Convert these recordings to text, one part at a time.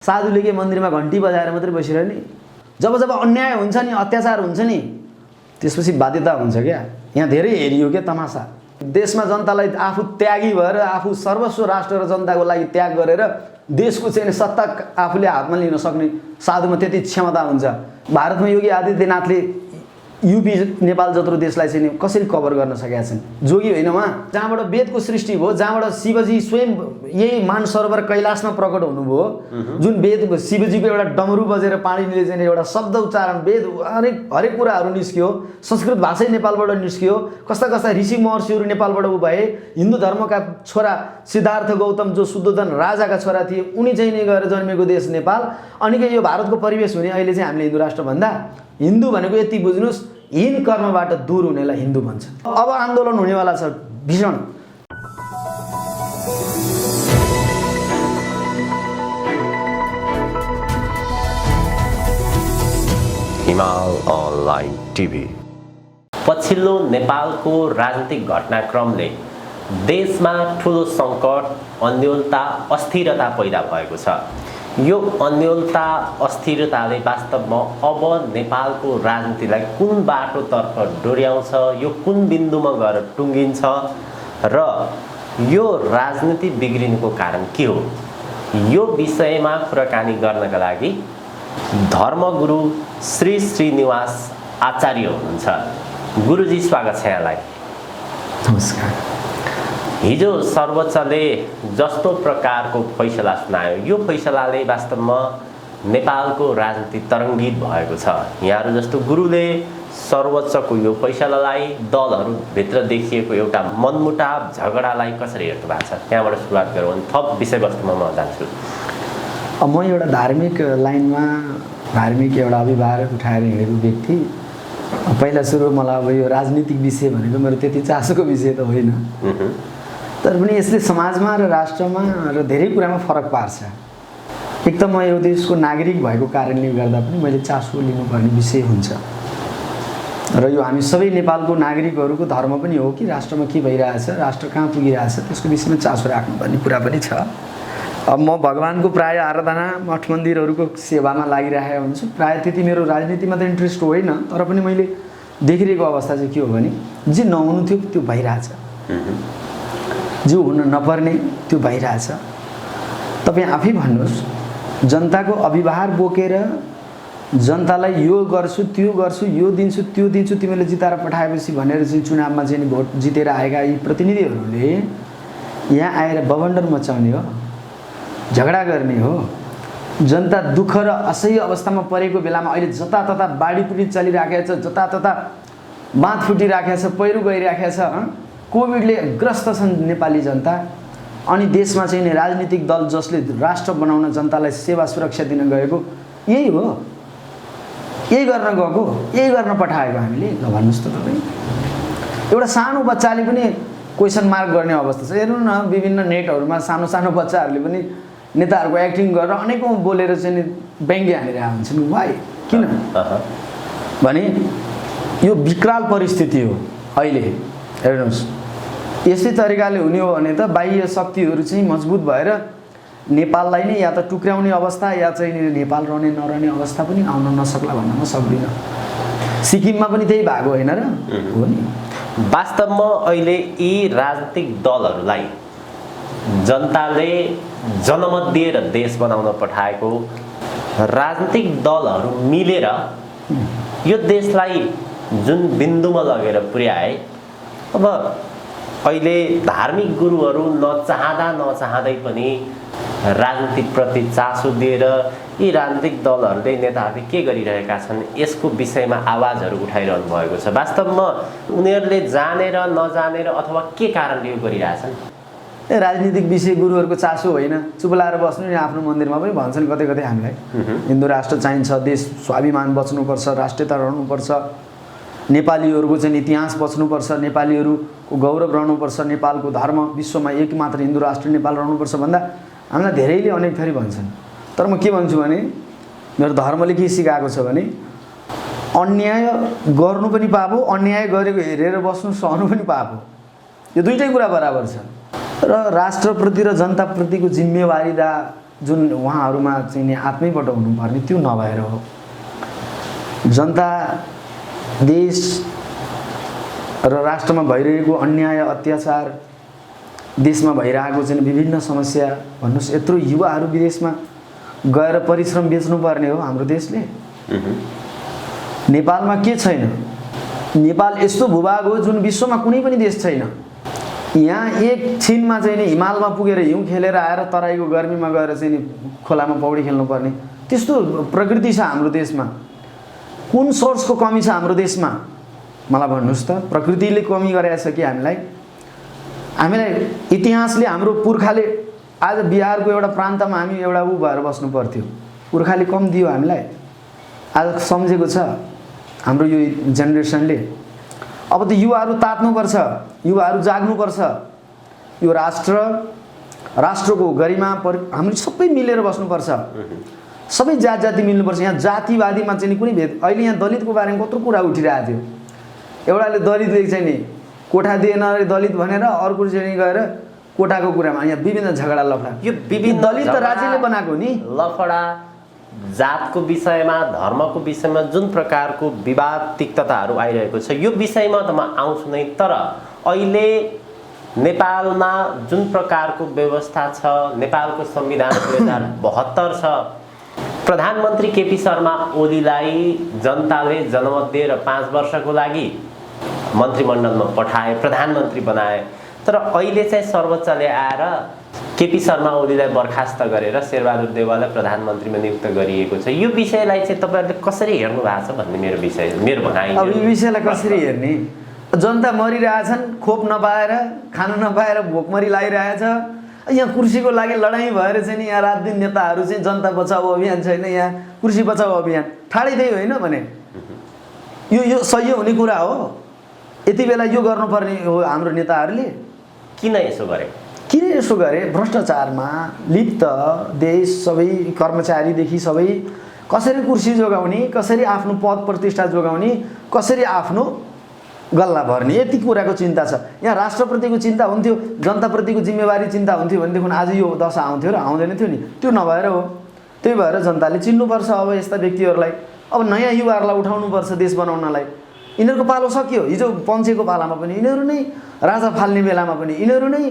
साधुले के मन्दिरमा घन्टी बजाएर मात्रै बसिरहने? जब जब अन्याय हुन्छ नि, अत्याचार हुन्छ नि, त्यसपछि बाध्यता हुन्छ क्या। यहाँ धेरै हेरियो क्या तमासा। देशमा जनतालाई आफू त्यागी भएर आफू सर्वस्व राष्ट्र र जनताको लागि त्याग गरेर देशको चाहिँ सत्ता आफूले हातमा लिन सक्ने साधुमा त्यति क्षमता हुन्छ। भारतमा योगी आदित्यनाथले यूपी नेपाल जत्रो देशलाई चाहिँ कसरी कभर गर्न सकेका छन्? जोगी होइन उहाँ, जहाँबाट वेदको सृष्टि भयो, जहाँबाट शिवजी स्वयं यही मानसरोवर कैलाशमा प्रकट हुनुभयो, जुन वेद शिवजीको एउटा डमरू बजेर पानीले चाहिँ एउटा शब्द उच्चारण वेद हरेक कुराहरू निस्कियो। संस्कृत भाषै नेपालबाट निस्कियो। कस्ता कस्ता ऋषि महर्षिहरू नेपालबाट भए। हिन्दू धर्मका छोरा सिद्धार्थ गौतम जो शुद्धोधन राजाका छोरा थिए, उनी चाहिँ नै गएर जन्मेको देश नेपाल। अनि के यो भारतको परिवेश हुने अहिले चाहिँ हामीले हिन्दू राष्ट्र भन्दा, हिन्दू भनेको यति बुझ्नुस्, हिन कर्मबाट दूर हुनेलाई हिन्दू भन्छ। अब आन्दोलन हुनेवाला छ भीषण। हिमाल अनलाइन टिभी। पछिल्लो नेपालको राजनीतिक घटनाक्रमले देशमा ठुलो सङ्कट, अन्योलता, अस्थिरता पैदा भएको छ। यो अन्योलता, अस्थिरताले वास्तवमा अब नेपालको राजनीतिलाई कुन बाटोतर्फ डोर्याउँछ, यो कुन बिन्दुमा गएर टुङ्गिन्छ र यो राजनीति बिग्रिनुको कारण के हो? यो विषयमा कुराकानी गर्नका लागि धर्मगुरु श्री श्रीनिवास आचार्य हुनुहुन्छ। गुरुजी स्वागत छ यहाँलाई। नमस्कार। हिजो सर्वोच्चले जस्तो प्रकारको फैसला सुनायो, यो फैसलाले वास्तवमा नेपालको राजनीति तरङ्गित भएको छ। यहाँहरू जस्तो गुरुले सर्वोच्चको यो फैसलालाई दलहरूभित्र देखिएको एउटा मनमुटाव, झगडालाई कसरी हेर्नु भएको छ? त्यहाँबाट सुरुवात गरौँ अनि थप विषयवस्तुमा म जान्छु। म एउटा धार्मिक लाइनमा धार्मिक एउटा अभिभावक उठाएर हिँडेको व्यक्ति। पहिला सुरु मलाई अब यो राजनीतिक विषय भनेको मेरो त्यति चासोको विषय त होइन, तर पनि यसले समाजमा र राष्ट्रमा र धेरै कुरामा फरक पार्छ। एक त म यो देशको नागरिक भएको कारणले गर्दा पनि मैले चासो लिनुपर्ने विषय हुन्छ र यो हामी सबै नेपालको नागरिकहरूको धर्म पनि हो कि राष्ट्रमा के भइरहेछ, राष्ट्र कहाँ पुगिरहेछ, त्यसको विषयमा चासो राख्नुपर्ने कुरा पनि छ। अब म भगवानको प्राय आराधना मठ मन्दिरहरूको सेवामा लागिरहेको हुन्छु। प्राय त्यति मेरो राजनीतिमा त इन्ट्रेस्ट होइन, तर पनि मैले देखिरहेको अवस्था चाहिँ के हो भने जे नहुनु थियो त्यो भइरहेछ, जो हुन नपर्ने त्यो भइरहेछ। तपाईँ आफै भन्नुहोस्, जनताको अभिभार बोकेर जनतालाई यो गर्छु त्यो गर्छु, यो दिन्छु त्यो दिन्छु, तिमीले जिताएर पठाएपछि भनेर चाहिँ चुनावमा चाहिँ भोट जितेर आएका यी प्रतिनिधिहरूले यहाँ आएर बबन्डर मचाउने हो, झगडा गर्ने हो। जनता दुःख र असह्य अवस्थामा परेको बेलामा अहिले जतातता बाढी पीडित चलिराखेको छ, जतातता बाँध फुटिराखेको छ, पहिरो गइराखेको छ, कोभिडले ग्रस्त छन् नेपाली जनता। अनि देशमा चाहिँ नि राजनीतिक दल जसले राष्ट्र बनाउन जनतालाई सेवा सुरक्षा दिन गएको यही हो, यही गर्न गएको, यही गर्न पठाएको हामीले। ल भन्नुहोस् त तपाईँ, एउटा सानो बच्चाले पनि क्वेसन मार्क गर्ने अवस्था छ। हेर्नु न, विभिन्न नेटहरूमा सानो सानो बच्चाहरूले पनि नेताहरूको एक्टिङ गरेर अनेकौँ बोलेर चाहिँ नि व्यङ्ग्य हानिरहेका हुन्छन्। वाइ? किन भने यो विकराल परिस्थिति हो अहिले। हेर्नुहोस्, यस्तै तरिकाले हुने हो भने त बाह्य शक्तिहरू चाहिँ मजबुत भएर नेपाललाई नै या त टुक्र्याउने अवस्था या चाहिँ नेपाल रहने नरहने अवस्था पनि आउन नसक्ला भन्न म सक्दिनँ। सिक्किममा पनि त्यही भएको होइन र? हो नि। वास्तवमा अहिले यी राजनीतिक दलहरूलाई जनताले जनमत दिएर देश बनाउन पठाएको राजनीतिक दलहरू मिलेर यो देशलाई जुन बिन्दुमा लगेर पुर्याए, अब अहिले धार्मिक गुरुहरू नचाहँदै पनि राजनीतिप्रति चासो दिएर यी राजनीतिक दलहरूले, नेताहरूले के गरिरहेका छन् यसको विषयमा आवाजहरू उठाइरहनु भएको छ। वास्तवमा उनीहरूले जानेर नजानेर अथवा के कारणले यो गरिरहेछन्? राजनीतिक विषय गुरुहरूको चासो होइन। चुप लाएर बस्नु नि, आफ्नो मन्दिरमा पनि भन्छन् कतै कतै हामीलाई हिन्दू राष्ट्र चाहिन्छ, देश स्वाभिमान बच्नुपर्छ, राष्ट्रियता रहनुपर्छ, नेपालीहरूको चाहिँ इतिहास बच्नुपर्छ, नेपालीहरूको गौरव रहनुपर्छ, नेपालको धर्म विश्वमा एक मात्र हिन्दू राष्ट्र नेपाल रहनुपर्छ भन्दा हामीलाई धेरैले अनेक थरी भन्छन्। तर म के भन्छु भने मेरो धर्मले के सिकाएको छ भने अन्याय गर्नु पनि पाप हो, अन्याय गरेको हेरेर बस्नु सहनु पनि पाप हो। यो दुईटै कुरा बराबर छ। र राष्ट्रप्रति र जनताप्रतिको जिम्मेवारीदा जुन उहाँहरूमा चाहिँ नि आत्मैबाट हुनुपर्ने त्यो नभएर हो। जनता, देश र राष्ट्रमा भइरहेको अन्याय, अत्याचार, देशमा भइरहेको चाहिँ विभिन्न समस्या, भन्नुहोस् यत्रो युवाहरू विदेशमा गएर परिश्रम बेच्नुपर्ने हो हाम्रो देशले। नेपालमा के छैन? नेपाल यस्तो भूभाग हो जुन विश्वमा कुनै पनि देश छैन। यहाँ एक छिनमा चाहिँ नि हिमालमा पुगेर हिउँ खेलेर आएर तराईको गर्मीमा गएर चाहिँ नि खोलामा पौडी खेल्नुपर्ने त्यस्तो प्रकृति छ हाम्रो देशमा। कुन सोर्सको कमी छ हाम्रो देशमा? मलाई भन्नुहोस् त। प्रकृतिले कमी गरेको छ कि हामीलाई? इतिहासले हाम्रो पुर्खाले आज बिहारको एउटा प्रान्तमा हामी एउटा ऊ भएर बस्नु पर्थ्यो, पुर्खाले कम दियो हामीलाई। आज सम्झेको छ हाम्रो यो जेनेरेसनले। अब त युवाहरू तात्नुपर्छ, युवाहरू जाग्नुपर्छ। यो राष्ट्रको गरिमा हामी सबै मिलेर बस्नुपर्छ, सबै जाति मिल्नुपर्छ। यहाँ जातिवादीमा चाहिँ कुनै भेद, अहिले यहाँ दलितको बारेमा कत्रो कुरा उठिरहेको थियो। एउटाले दलितले चाहिँ नि कोठा दिएन रे दलित भनेर, अर्को चाहिँ गएर कोठाको कुरामा यहाँ विभिन्न झगडा लफडा। यो विभिन्न दलित त राज्यले बनाएको नि। लफडा जातको विषयमा, धर्मको विषयमा जुन प्रकारको विवाद तिक्तताहरू आइरहेको छ, यो विषयमा त म आउँछु नै। तर अहिले नेपालमा जुन प्रकारको व्यवस्था छ, नेपालको संविधान 2072 छ, प्रधानमन्त्री केपी शर्मा ओलीलाई जनताले जनमत दिएर 5 वर्षको लागि मन्त्रीमण्डलमा पठाए, प्रधानमन्त्री बनाए। तर अहिले चाहिँ सर्वोच्चले आएर केपी शर्मा ओलीलाई बर्खास्त गरेर शेरबहादुर देउवालाई प्रधानमन्त्रीमा नियुक्त गरिएको छ। यो विषयलाई चाहिँ तपाईँहरूले कसरी हेर्नु भएको छ भन्ने मेरो भनाइ। अब यो विषयलाई कसरी हेर्ने? जनता मरिरहेछन्, खोप नपाएर, खान नपाएर भोकमरी लागिरहेछ। यहाँ कुर्सीको लागि लडाइँ भएर चाहिँ नि यहाँ रात दिन नेताहरू चाहिँ जनता बचाऊ अभियान छैन, यहाँ कुर्सी बचाऊ अभियान ठाडै त्यही होइन भने यो सही हुने कुरा हो? यति बेला यो गर्नुपर्ने हो हाम्रो नेताहरूले। किन यसो गरे? किन यसो गरे? भ्रष्टाचारमा लिप्त देश, सबै कर्मचारीदेखि सबै कसरी कुर्सी जोगाउने, कसरी आफ्नो पद प्रतिष्ठा जोगाउने, कसरी आफ्नो गल्ला भर्ने, यति कुराको चिन्ता छ। यहाँ राष्ट्रप्रतिको चिन्ता हुन्थ्यो, जनताप्रतिको जिम्मेवारी चिन्ता हुन्थ्यो भनेदेखि आज यो दशा आउँथ्यो र आउँदैन थियो नि? त्यो नभएर हो। त्यही भएर जनताले चिन्नुपर्छ अब यस्ता व्यक्तिहरूलाई। अब नयाँ युवाहरूलाई उठाउनुपर्छ देश बनाउनलाई। यिनीहरूको पालो सक्यो। हिजो पञ्चेको पालामा पनि यिनीहरू नै, राजा फाल्ने बेलामा पनि यिनीहरू नै,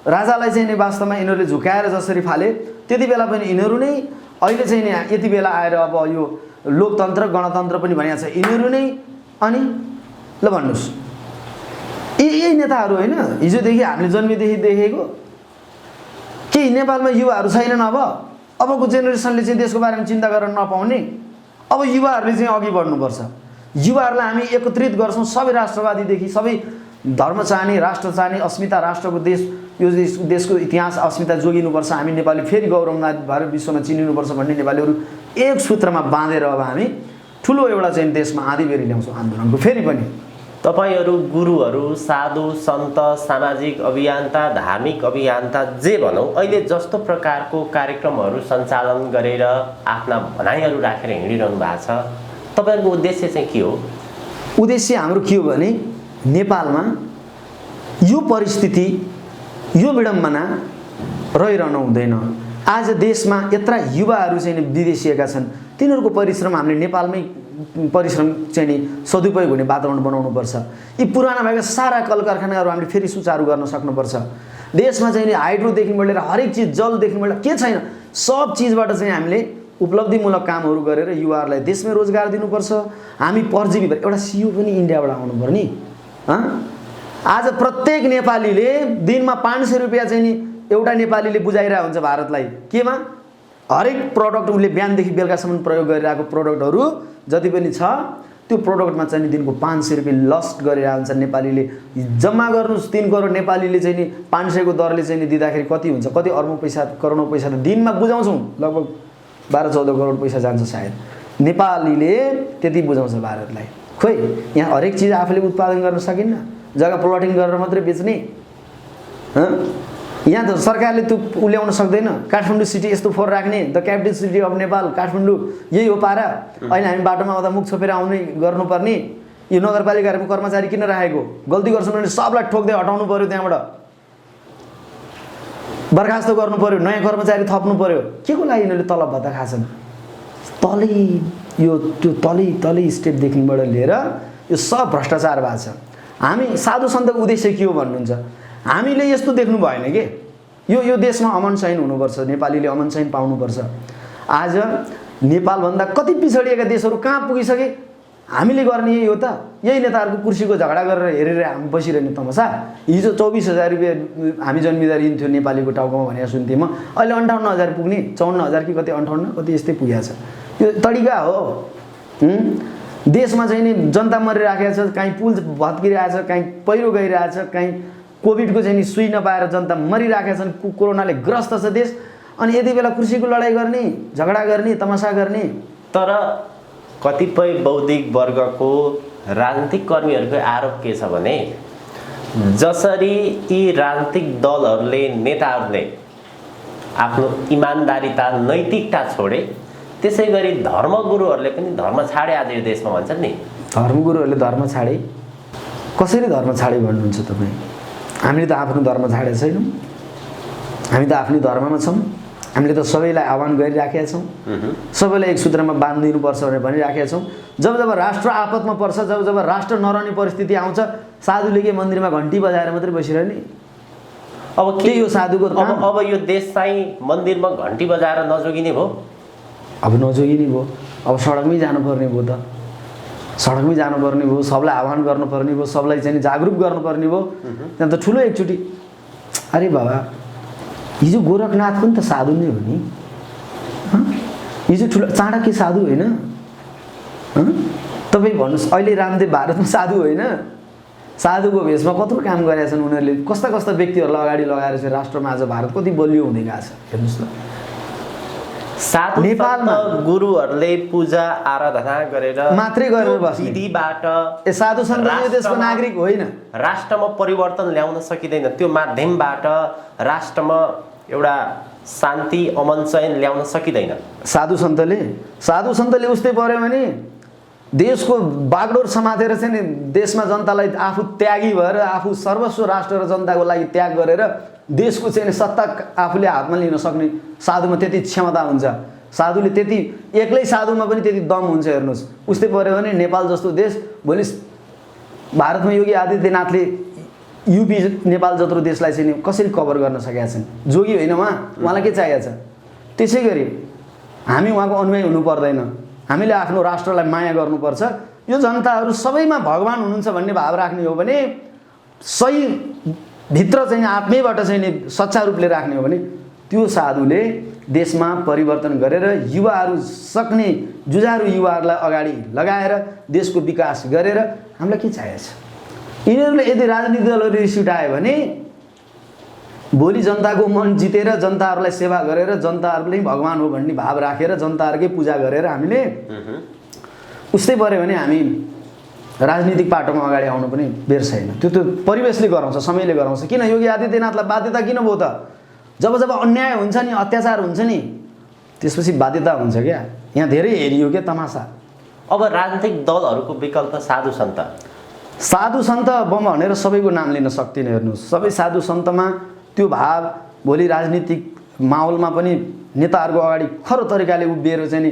राजालाई चाहिँ नि वास्तवमा यिनीहरूले झुकाएर जसरी फाले त्यति बेला पनि यिनीहरू नै, अहिले चाहिँ नि यति बेला आएर अब यो लोकतन्त्र गणतन्त्र पनि भनिएको छ यिनीहरू नै। अनि ल भन्नुहोस्, यही नेताहरू होइन हिजोदेखि हामीले जन्मेदेखि देखेको? के नेपालमा युवाहरू छैनन्? अबको जेनेरेसनले चाहिँ देशको बारेमा चिन्ता गर्न नपाउने? अब युवाहरूले चाहिँ अघि बढ्नुपर्छ। युवाहरूलाई हामी एकत्रित गर्छौँ, सबै राष्ट्रवादीदेखि सबै धर्म चाहने, राष्ट्र चाहने, अस्मिता, राष्ट्रको देश, यो देशको इतिहास अस्मिता जोगिनुपर्छ। हामी नेपाली फेरि गौरवमय भएर विश्वमा चिनिनुपर्छ भन्ने नेपालीहरू एक सूत्रमा बाँधेर अब हामी ठुलो एउटा चाहिँ देशमा आँधीबेरी ल्याउँछौँ आन्दोलनको। फेरि पनि तपाईहरू गुरुहरू, साधु, सन्त, सामाजिक अभियन्ता, धार्मिक अभियन्ता जे भनौँ, अहिले जस्तो प्रकारको कार्यक्रमहरू सञ्चालन गरेर आफ्ना भनाइहरू राखेर हिँडिरहनु भएको छ, तपाईँहरूको उद्देश्य चाहिँ के हो? उद्देश्य हाम्रो के हो भने नेपालमा यो परिस्थिति, यो विडम्बना रहिरहनु हुँदैन। आज देशमा यत्रा युवाहरू चाहिँ विदेशिएका छन्, तिनीहरूको परिश्रम हामीले नेपालमै परिश्रम चाहिँ नि सदुपयोग हुने वातावरण बनाउनुपर्छ। यी पुराना भएका सारा कल कारखानाहरू हामीले फेरि सुचारू गर्न सक्नुपर्छ। देशमा चाहिँ नि हाइड्रोदेखि लिएर हरेक चिज, जलदेखि लिएर के छैन, सब चिजबाट चाहिँ हामीले उपलब्धिमूलक कामहरू गरेर युवाहरूलाई देशमै रोजगार दिनुपर्छ। हामी परजीवी एउटा सियो पनि इन्डियाबाट आउनुपर्ने। आज प्रत्येक नेपालीले दिनमा 500 रुपियाँ चाहिँ नि एउटा नेपालीले बुझाइरहेको हुन्छ भारतलाई। केमा? हरेक प्रडक्ट उसले बिहानदेखि बेलुकासम्म प्रयोग गरिरहेको प्रडक्टहरू जति पनि छ त्यो प्रडक्टमा चाहिँ दिनको 500 रुपियाँ लस्ट गरिरहेको हुन्छ नेपालीले। जम्मा गर्नुहोस् 3 करोड नेपालीले चाहिँ नि 500 को दरले चाहिँ नि दिँदाखेरि कति हुन्छ? कति अर्बौं पैसा, करोडौं पैसा त दिनमा बुझाउँछौँ। लगभग 12-14 करोड पैसा जान्छ सायद। नेपालीले त्यति बुझाउँछ भारतलाई। खोइ यहाँ हरेक चिज आफूले उत्पादन गर्न सकिन्न, जग्गा प्लटिङ गरेर मात्रै बेच्ने। यहाँ त सरकारले त्यो उल्याउन सक्दैन। काठमाडौँ सिटी यस्तो फोहोर राख्ने, the capital city of Nepal Kathmandu, यही हो पारा। अहिले हामी बाटोमा आउँदा मुख छोपेर आउनै गर्नुपर्ने। यो नगरपालिकामा कर्मचारी किन राखेको? गल्ती गर्छन् भने सबलाई ठोक्दै हटाउनु पर्यो त्यहाँबाट। बर्खास्त गर्नु पर्यो, नयाँ कर्मचारी थप्नु पर्यो, के को लागि यिनीहरूले तलब भत्ता खाछन्? तलै स्टेपदेखिबाट लिएर यो सब भ्रष्टाचार भएको छ। हामी साधु सन्तको उद्देश्य के हो भन्नुहुन्छ? हामीले यस्तो देख्नु भएन के यो देशमा अमन चैन हुनुपर्छ, नेपालीले अमन चैन पाउनुपर्छ। आज नेपालभन्दा कति पिछडिएका देशहरू कहाँ पुगिसके? हामीले गर्ने यही हो त? यही नेताहरूको कुर्सीको झगडा गरेर हेरेर हामी बसिरहने तमासा? हिजो 24,000 रुपियाँ हामी जन्मिँदा दिन्थ्यो नेपालीको टाउकोमा भनेर सुन्थेँ म। अहिले 58,000 पुग्ने, 54,000 कि कति 58 कति यस्तै पुगेको छ। यो तरिका हो? देशमा चाहिँ नि जनता मरिरहेको छ, कहीँ पुल भत्किरहेछ, कहीँ पहिरो गइरहेछ, कहीँ कोभिडको चाहिँ नि सुई नपाएर जनता मरिरहेका छन्, कोरोनाले ग्रस्त छ देश। अनि यति बेला कुर्सीको लडाइँ गर्ने, झगडा गर्ने, तमासा गर्ने। तर कतिपय बौद्धिक वर्गको राजनीतिक कर्मीहरूको आरोप के छ भने जसरी यी राजनीतिक दलहरूले नेताहरूले आफ्नो इमान्दारिता नैतिकता छोडे त्यसै गरी धर्मगुरुहरूले पनि धर्म छाडे आज यो देशमा भन्छन् नि। धर्मगुरुहरूले धर्म छाडे? कसरी धर्म छाडे भन्नुहुन्छ तपाईँ? हामीले त आफ्नो धर्म छाडेका छैनौँ, हामी त आफ्नै धर्ममा छौँ। हामीले त सबैलाई आह्वान गरिराखेका छौँ, सबैलाई एक सूत्रमा बाँधिदिनुपर्छ भनेर भनिराखेका छौँ। जब राष्ट्र आपतमा पर्छ, जब राष्ट्र नरहने परिस्थिति आउँछ, साधुले के मन्दिरमा घन्टी बजाएर मात्रै बसिरहने? अब के यो साधुको अब यो देश चाहिँ मन्दिरमा घन्टी बजाएर नजोगिने भयो? अब नजोगिने भयो। अब सडकमै जानुपर्ने भयो त, सडकमै जानुपर्ने भयो, सबलाई आह्वान गर्नुपर्ने भयो, सबलाई चाहिँ जागरुक गर्नुपर्ने भयो। त्यहाँ त ठुलो एकचोटि अरे बाबा हिजो गोरखनाथ पनि त साधु नै हो नि, हिजो ठुलो चाणक्य साधु होइन? तपाईँ भन्नुहोस् अहिले रामदेव भारतमा साधु होइन? साधुको भेषमा कत्रो काम गरेका छन् उनीहरूले, कस्ता कस्ता व्यक्तिहरूलाई अगाडि लगाएर चाहिँ राष्ट्रमा आज भारत कति बलियो हुँदै गएको छ हेर्नुहोस् त। साधु नेपालमा गुरुहरूले पूजा आराधना गरेर मात्रै गरेर बस्ने विधिबाट साधु सन्त यो देशको नागरिक होइन। राष्ट्रमा परिवर्तन ल्याउन सकिँदैन, त्यो माध्यमबाट राष्ट्रमा एउटा शान्ति अमन चयन ल्याउन सकिँदैन। साधु सन्तले उस्तै पर्यो भने देशको बागडोर समातेर चाहिँ देशमा जनतालाई आफू त्यागी भएर आफू सर्वस्व राष्ट्र र जनताको लागि त्याग गरेर देशको चाहिँ सत्ता आफूले हातमा लिन सक्ने साधुमा त्यति क्षमता हुन्छ। साधुले त्यति एक्लै साधुमा पनि त्यति दम हुन्छ। हेर्नुहोस् उस्तै पर्यो भने नेपाल जस्तो देश भोलि भारतमा योगी आदित्यनाथले युपी नेपाल जत्रो देशलाई चाहिँ कसरी कभर गर्न सकेका छन्? जोगी होइन उहाँलाई के चाहिएको छ? त्यसै गरी हामी उहाँको अनुयायी हुनु पर्दैन, हामीले आफ्नो राष्ट्रलाई माया गर्नुपर्छ। यो जनताहरू सबैमा भगवान हुनुहुन्छ भन्ने भाव राख्ने हो भने, सही भित्र चाहिँ आत्मैबाट चाहिँ सच्चा रूपले राख्ने हो भने त्यो साधुले देशमा परिवर्तन गरेर युवाहरू सक्ने जुझारु युवाहरूलाई अगाडि लगाएर देशको विकास गरेर हामीलाई के चाहिएको छ? यिनीहरूले यदि राजनीतिक दलहरूले रिस उठायो भने भोलि जनताको मन जितेर जनताहरूलाई सेवा गरेर जनताहरूले भगवान हो भन्ने भाव राखेर जनताहरूकै पूजा गरेर हामीले उस्तै पर्यो भने हामी राजनीतिक पाटोमा अगाडि आउनु पनि बेर छैन। त्यो परिवेशले गराउँछ, समयले गराउँछ। किन योगी आदित्यनाथलाई बाध्यता किन भयो त? जब अन्याय हुन्छ नि, अत्याचार हुन्छ नि, त्यसपछि बाध्यता हुन्छ क्या। यहाँ धेरै हेरियो क्या तमासा। अब राजनीतिक दलहरूको विकल्प साधु सन्त भनेर सबैको नाम लिन सक्दिनँ। हेर्नुहोस् सबै साधु सन्तमा त्यो भाव भोलि राजनीतिक माहौलमा पनि नेताहरूको अगाडि खरो तरिकाले उभिएर चाहिँ नि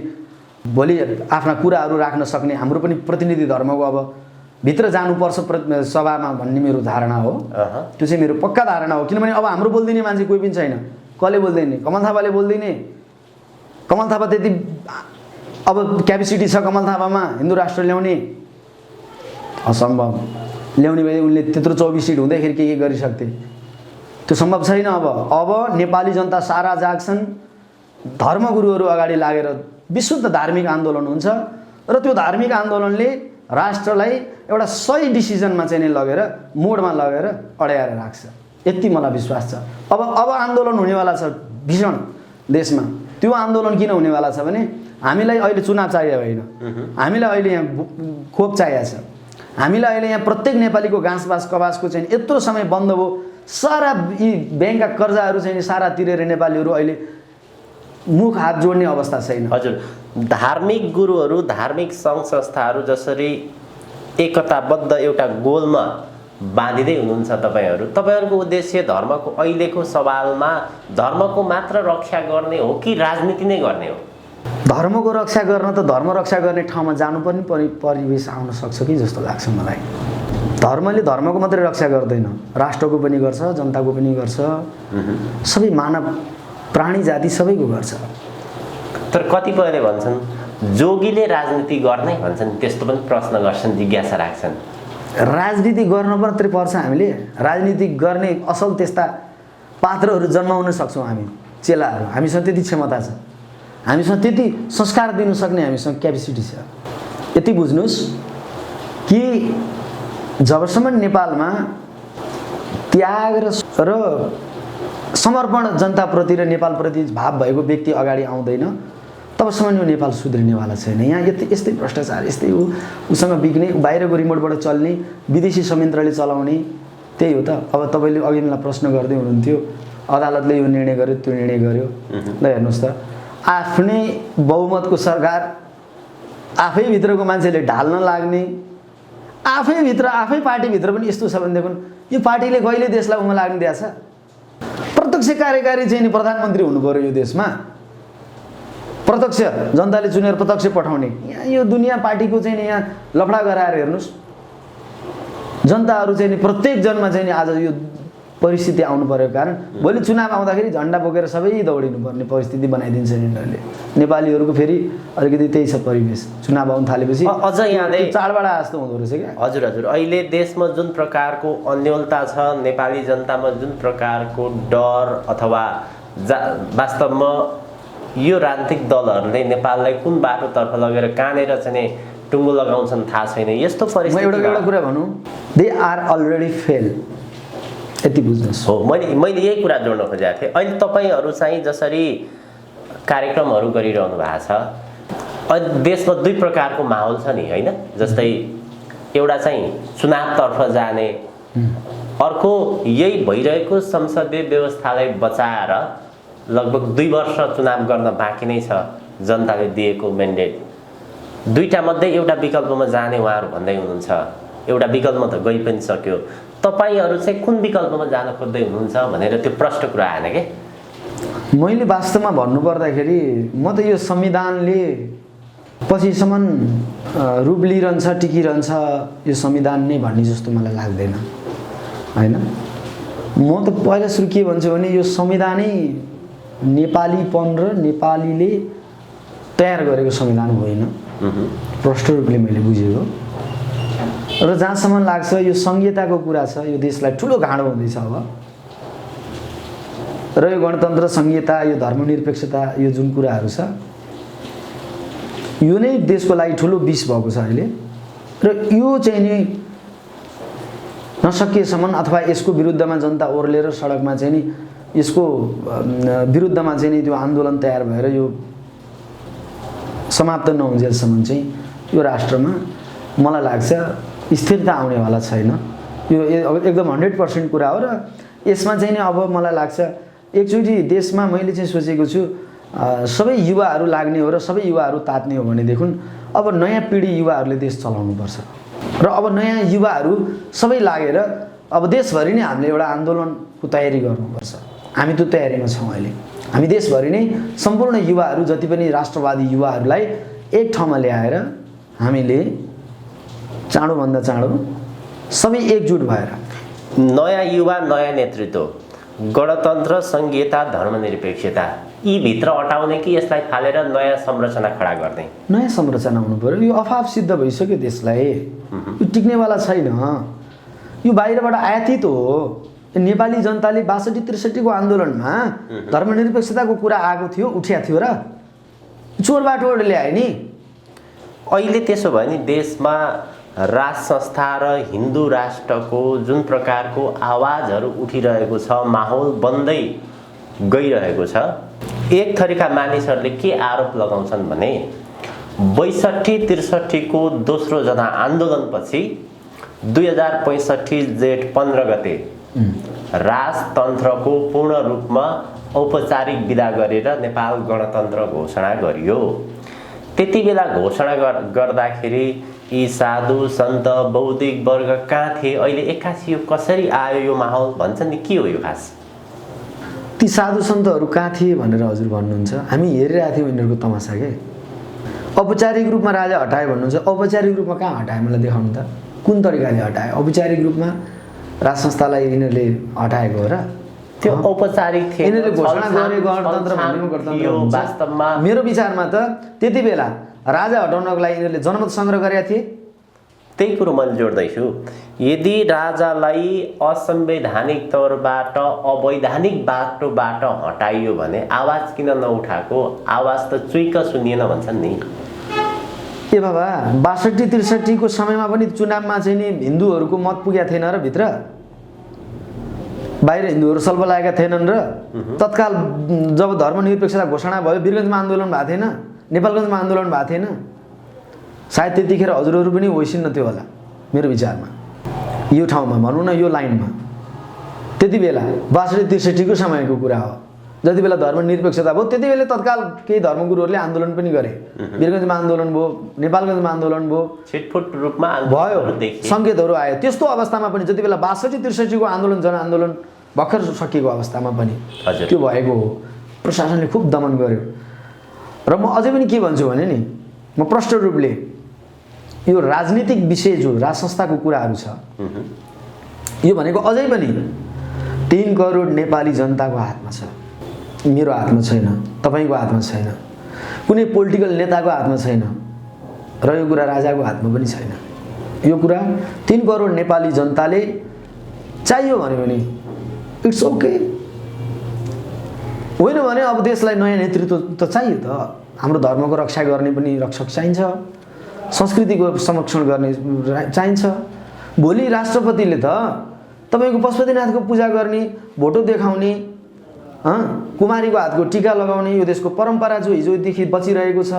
भोलि आफ्ना कुराहरू राख्न सक्ने हाम्रो पनि प्रतिनिधि धर्मको अब भित्र जानुपर्छ सभामा भन्ने मेरो धारणा हो। त्यो चाहिँ मेरो पक्का धारणा हो। किनभने अब हाम्रो बोल्दिने मान्छे कोही पनि छैन। कसले बोल्दिने? कमल थापाले बोल्दिने। कमल थापा त्यति अब क्यापेसिटी छ कमल थापामा हिन्दू राष्ट्र ल्याउने? असम्भव। ल्याउने भए उनले त्यत्रो 24 सिट हुँदाखेरि के गरिसक्थे? त्यो सम्भव छैन। अब नेपाली जनता सारा जाग्छन्, धर्मगुरुहरू अगाडि लागेर विशुद्ध धार्मिक आन्दोलन हुन्छ र त्यो धार्मिक आन्दोलनले राष्ट्रलाई एउटा सही डिसिजनमा चाहिँ लगेर मोडमा लगेर अड्याएर राख्छ। यति मलाई विश्वास छ। अब आन्दोलन हुनेवाला छ भीषण देशमा। त्यो आन्दोलन किन हुनेवाला छ भने हामीलाई अहिले चुनाव चाहिएको होइन, हामीलाई अहिले यहाँ खोप चाहिएको छ। हामीलाई अहिले यहाँ प्रत्येक नेपालीको घाँसबास कबासको चाहिँ यत्रो समय बन्द भयो, सारा यी ब्याङ्कका कर्जाहरू चाहिँ सारा तिरेर नेपालीहरू अहिले मुख हात जोड्ने अवस्था छैन। हजुर, धार्मिक गुरुहरू धार्मिक सङ्घ संस्थाहरू जसरी एकताबद्ध एउटा गोलमा बाँधिँदै हुनुहुन्छ तपाईहरू। तपाईहरूको उद्देश्य धर्मको अहिलेको सवालमा धर्मको मात्र रक्षा गर्ने हो कि राजनीति नै गर्ने हो? धर्मको रक्षा गर्न त धर्म रक्षा गर्ने ठाउँमा जानुपर्ने परिवेश आउन सक्छ कि जस्तो लाग्छ मलाई। धर्मले धर्मको मात्रै रक्षा गर्दैन, राष्ट्रको पनि गर्छ, जनताको पनि गर्छ, सबै मानव प्राणी जाति सबैको गर्छ। तर कतिपयले भन्छन् जोगीले राजनीति गर्ने भन्छन्, त्यस्तो पनि प्रश्न गर्छन्, जिज्ञासा राख्छन्। राजनीति गर्न मात्रै पर्छ हामीले? राजनीति गर्ने असल त्यस्ता पात्रहरू जन्माउन सक्छौँ हामी, चेलाहरू। हामीसँग त्यति क्षमता छ, हामीसँग त्यति संस्कार दिनु सक्ने हामीसँग क्यापेसिटी छ। यति बुझ्नुहोस् कि जबसम्म नेपालमा त्याग र समर्पण जनताप्रति र नेपालप्रति भाव भएको व्यक्ति अगाडि आउँदैन तबसम्म यो नेपाल सुध्रिनेवाला छैन। यहाँ यस्तै भ्रष्टाचार, यस्तै उसँग बिग्ने, बाहिरको रिमोटबाट चल्ने, विदेशी संयन्त्रले चलाउने, त्यही हो त। अब तपाईँले अघि मलाई प्रश्न गर्दै हुनुहुन्थ्यो अदालतले यो निर्णय गर्यो त्यो निर्णय गर्यो। ल हेर्नुहोस् त, आफ्नै बहुमतको सरकार आफै भित्रको मान्छेले ढाल्न लाग्ने, आफै पार्टीभित्र पनि यस्तो छ भनेदेखि यो पार्टीले कहिले देशलाई उमा लाग्न दिएछ? प्रत्यक्ष कार्यकारी चाहिँ नि प्रधानमन्त्री हुनु पर्यो यो देशमा, प्रत्यक्ष जनताले चुनेर प्रत्यक्ष पठाउने। यहाँ यो दुनियाँ पार्टीको चाहिँ नि यहाँ लफडा गराएर हेर्नुहोस्, जनताहरू चाहिँ नि प्रत्येक जनमा चाहिँ नि आज यो परिस्थिति आउनु परेको कारण भोलि चुनाव आउँदाखेरि झन्डा बोकेर सबै दौडिनु पर्ने परिस्थिति बनाइदिन्छ यिनीहरूले। नेपालीहरूको फेरि अलिकति त्यही छ परिवेश, चुनाव आउनु थालेपछि अझ यहाँले चाडबाड जस्तो हुँदो रहेछ क्या। हजुर हजुर, अहिले देशमा जुन प्रकारको अन्योलता छ, नेपाली जनतामा जुन प्रकारको डर अथवा वास्तवमा यो राजनीतिक दलहरूले नेपाललाई कुन बाटोतर्फ लगेर कहाँनिर चाहिँ टुङ्गो लगाउँछन् थाहा छैन। यस्तो परिस्थिति एउटा कुरा भनौँ, दे आर अलरेडी फेल, यति बुझ्नुहोस्। हो, मैले यही कुरा जोड्न खोजेको थिएँ। अहिले तपाईँहरू चाहिँ जसरी कार्यक्रमहरू गरिरहनु भएको छ, अहिले देशमा दुई प्रकारको माहौल छ नि, होइन? जस्तै एउटा चाहिँ चुनावतर्फ जाने, अर्को यही भइरहेको संसदीय व्यवस्थालाई बचाएर लगभग 2 वर्ष चुनाव गर्न बाँकी नै छ जनताले दिएको म्यान्डेट। दुईटा मध्ये एउटा विकल्पमा जाने उहाँहरू भन्दै हुनुहुन्छ। एउटा विकल्पमा त गइ पनि सक्यो, तपाईहरू चाहिँ कुन विकल्पमा जान खोज्दै हुनुहुन्छ भनेर त्यो प्रश्न कुरा आएन के? मैले वास्तवमा भन्नुपर्दाखेरि म त यो संविधानले पछिसम्म रूप लिइरहन्छ, टिकिरहन्छ यो संविधान नै भन्ने जस्तो मलाई लाग्दैन, होइन? म त पहिला सुरु के भन्छु भने यो संविधानै नेपालीपन र नेपालीले तयार गरेको संविधान होइन, प्रष्ट रूपले मैले बुझेको। र जहाँसम्म लाग्छ यो संहिताको कुरा छ, यो देशलाई ठुलो घाँडो हुँदैछ अब। र यो गणतन्त्र, संहिता, यो धर्मनिरपेक्षता, यो जुन कुराहरू छ यो नै देशको लागि ठुलो विष भएको छ अहिले। र यो चाहिँ नि नसकिएसम्म अथवा यसको विरुद्धमा जनता ओर्लेर सडकमा चाहिँ नि यसको विरुद्धमा चाहिँ नि त्यो आन्दोलन तयार भएर यो समाप्त नहुन्जेलसम्म चाहिँ यो राष्ट्रमा मलाई लाग्छ स्थिरता आउनेवाला छैन। यो एकदम 100% कुरा हो। र यसमा चाहिँ नि अब मलाई लाग्छ एकचोटि देशमा मैले चाहिँ सोचेको छु सबै युवाहरू लाग्ने हो र सबै युवाहरू तात्ने हो भनेदेखि अब नयाँ पिँढी युवाहरूले देश चलाउनुपर्छ। र अब नयाँ युवाहरू सबै लागेर अब देशभरि नै हामीले एउटा आन्दोलनको तयारी गर्नुपर्छ। हामी त्यो तयारीमा छौँ अहिले। हामी देशभरि नै सम्पूर्ण युवाहरू जति पनि राष्ट्रवादी युवाहरूलाई एक ठाउँमा ल्याएर हामीले चाँडोभन्दा चाँडो सबै एकजुट भएर नयाँ युवा, नयाँ नेतृत्व, गणतन्त्र, संहिता, धर्मनिरपेक्षता यी भित्र अटाउने कि यसलाई फालेर नयाँ संरचना खडा गर्ने? नयाँ संरचना हुनु पर्यो। यो अभाव सिद्ध भइसक्यो देशलाई, यो टिक्नेवाला छैन। यो बाहिरबाट आयातित हो। नेपाली जनताले 62-63 को आन्दोलनमा धर्मनिरपेक्षताको कुरा आएको थियो, उठ्या थियो र चोरबाटोबाट ल्याए नि। अहिले त्यसो भयो नि देशमा राज संस्था र हिन्दू राष्ट्रको जुन प्रकारको आवाजहरू उठिरहेको छ, माहौल बन्दै गइरहेको छ, एक थरीका मानिसहरूले के आरोप लगाउँछन् भने 62-63 को दोस्रो जना आन्दोलनपछि 2065 जेठ 15 गते राजतन्त्रको पूर्ण रूपमा औपचारिक विदा गरेर नेपाल गणतन्त्र घोषणा गरियो। त्यति बेला घोषणा गर्दाखेरि यी साधु सन्त बौद्धिक वर्ग कहाँ थिए, अहिले एक्कासी यो कसरी आयो यो माहौल भन्छन् नि, के हो यो खास? ती साधु सन्तहरू कहाँ थिए भनेर हजुर भन्नुहुन्छ, हामी हेरिरहेको थियौँ यिनीहरूको तमासा के। औपचारिक रूपमा राजा हटायो भन्नुहुन्छ, औपचारिक रूपमा कहाँ हटायो मलाई देखाउनु त, कुन तरिकाले हटायो? औपचारिक रूपमा राज संस्थालाई यिनीहरूले हटाएको हो र? त्यो औपचारिक थिए, यिनीहरूले घोषणा गरे गणतन्त्र भन्ने गणतन्त्र हुन्छ। वास्तवमा मेरो विचारमा त त्यति बेला राजा हटाउनको लागि यिनीहरूले जनमत सङ्ग्रह गरेका थिए। त्यही कुरो मैले जोड्दैछु। यदि राजालाई असंवैधानिक तौरबाट अवैधानिक बाटोबाट हटाइयो भने आवाज किन नउठाएको? आवाज त चुइक सुनिएन भन्छन् नि। ए बाबा 62-63 को समयमा पनि चुनावमा चाहिँ नि हिन्दूहरूको मत पुगेको थिएन र भित्र, बाहिर हिन्दूहरू सल्प लागेका थिएनन् र तत्काल जब धर्मनिरपेक्षता घोषणा भयो वीरगन्जमा आन्दोलन भएको थिएन, नेपालगञ्जमा आन्दोलन भएको थिएन, सायद त्यतिखेर हजुरहरू पनि होइसिन्न थियो होला मेरो विचारमा। यो ठाउँमा भनौँ न, यो लाइनमा त्यति बेला 62-63 को समयको कुरा हो, जति बेला धर्मनिरपेक्षता भयो त्यति बेला तत्काल केही धर्मगुरुहरूले आन्दोलन पनि गरे। वीरगन्जमा आन्दोलन भयो, नेपालगञ्जमा आन्दोलन भयो, छिटफुट रूपमा भयो, सङ्केतहरू आयो। त्यस्तो अवस्थामा पनि जति बेला 62-63 को आन्दोलन जनआन्दोलन भर्खर सकिएको अवस्थामा पनि त्यो भएको हो। प्रशासनले खुब दमन गर्यो। र म अझै पनि के भन्छु भने नि, म प्रष्ट रूपले यो राजनीतिक विषय जो राज संस्थाको कुराहरू छ, यो भनेको अझै पनि 3 करोड नेपाली जनताको हातमा छ, मेरो हातमा छैन, तपाईँको हातमा छैन, कुनै पोलिटिकल नेताको हातमा छैन, र यो कुरा राजाको हातमा पनि छैन। यो कुरा 3 करोड नेपाली जनताले चाहियो भने इट्स ओके, होइन भने अब देशलाई नयाँ नेतृत्व त चाहियो त। हाम्रो धर्मको रक्षा गर्ने पनि रक्षक चाहिन्छ, संस्कृतिको संरक्षण गर्ने चाहिन्छ। भोलि राष्ट्रपतिले त तपाईँको पशुपतिनाथको पूजा गर्ने, भोटो देखाउने, कुमारीको हातको टीका लगाउने यो देशको परम्परा जो हिजोदेखि बचिरहेको छ,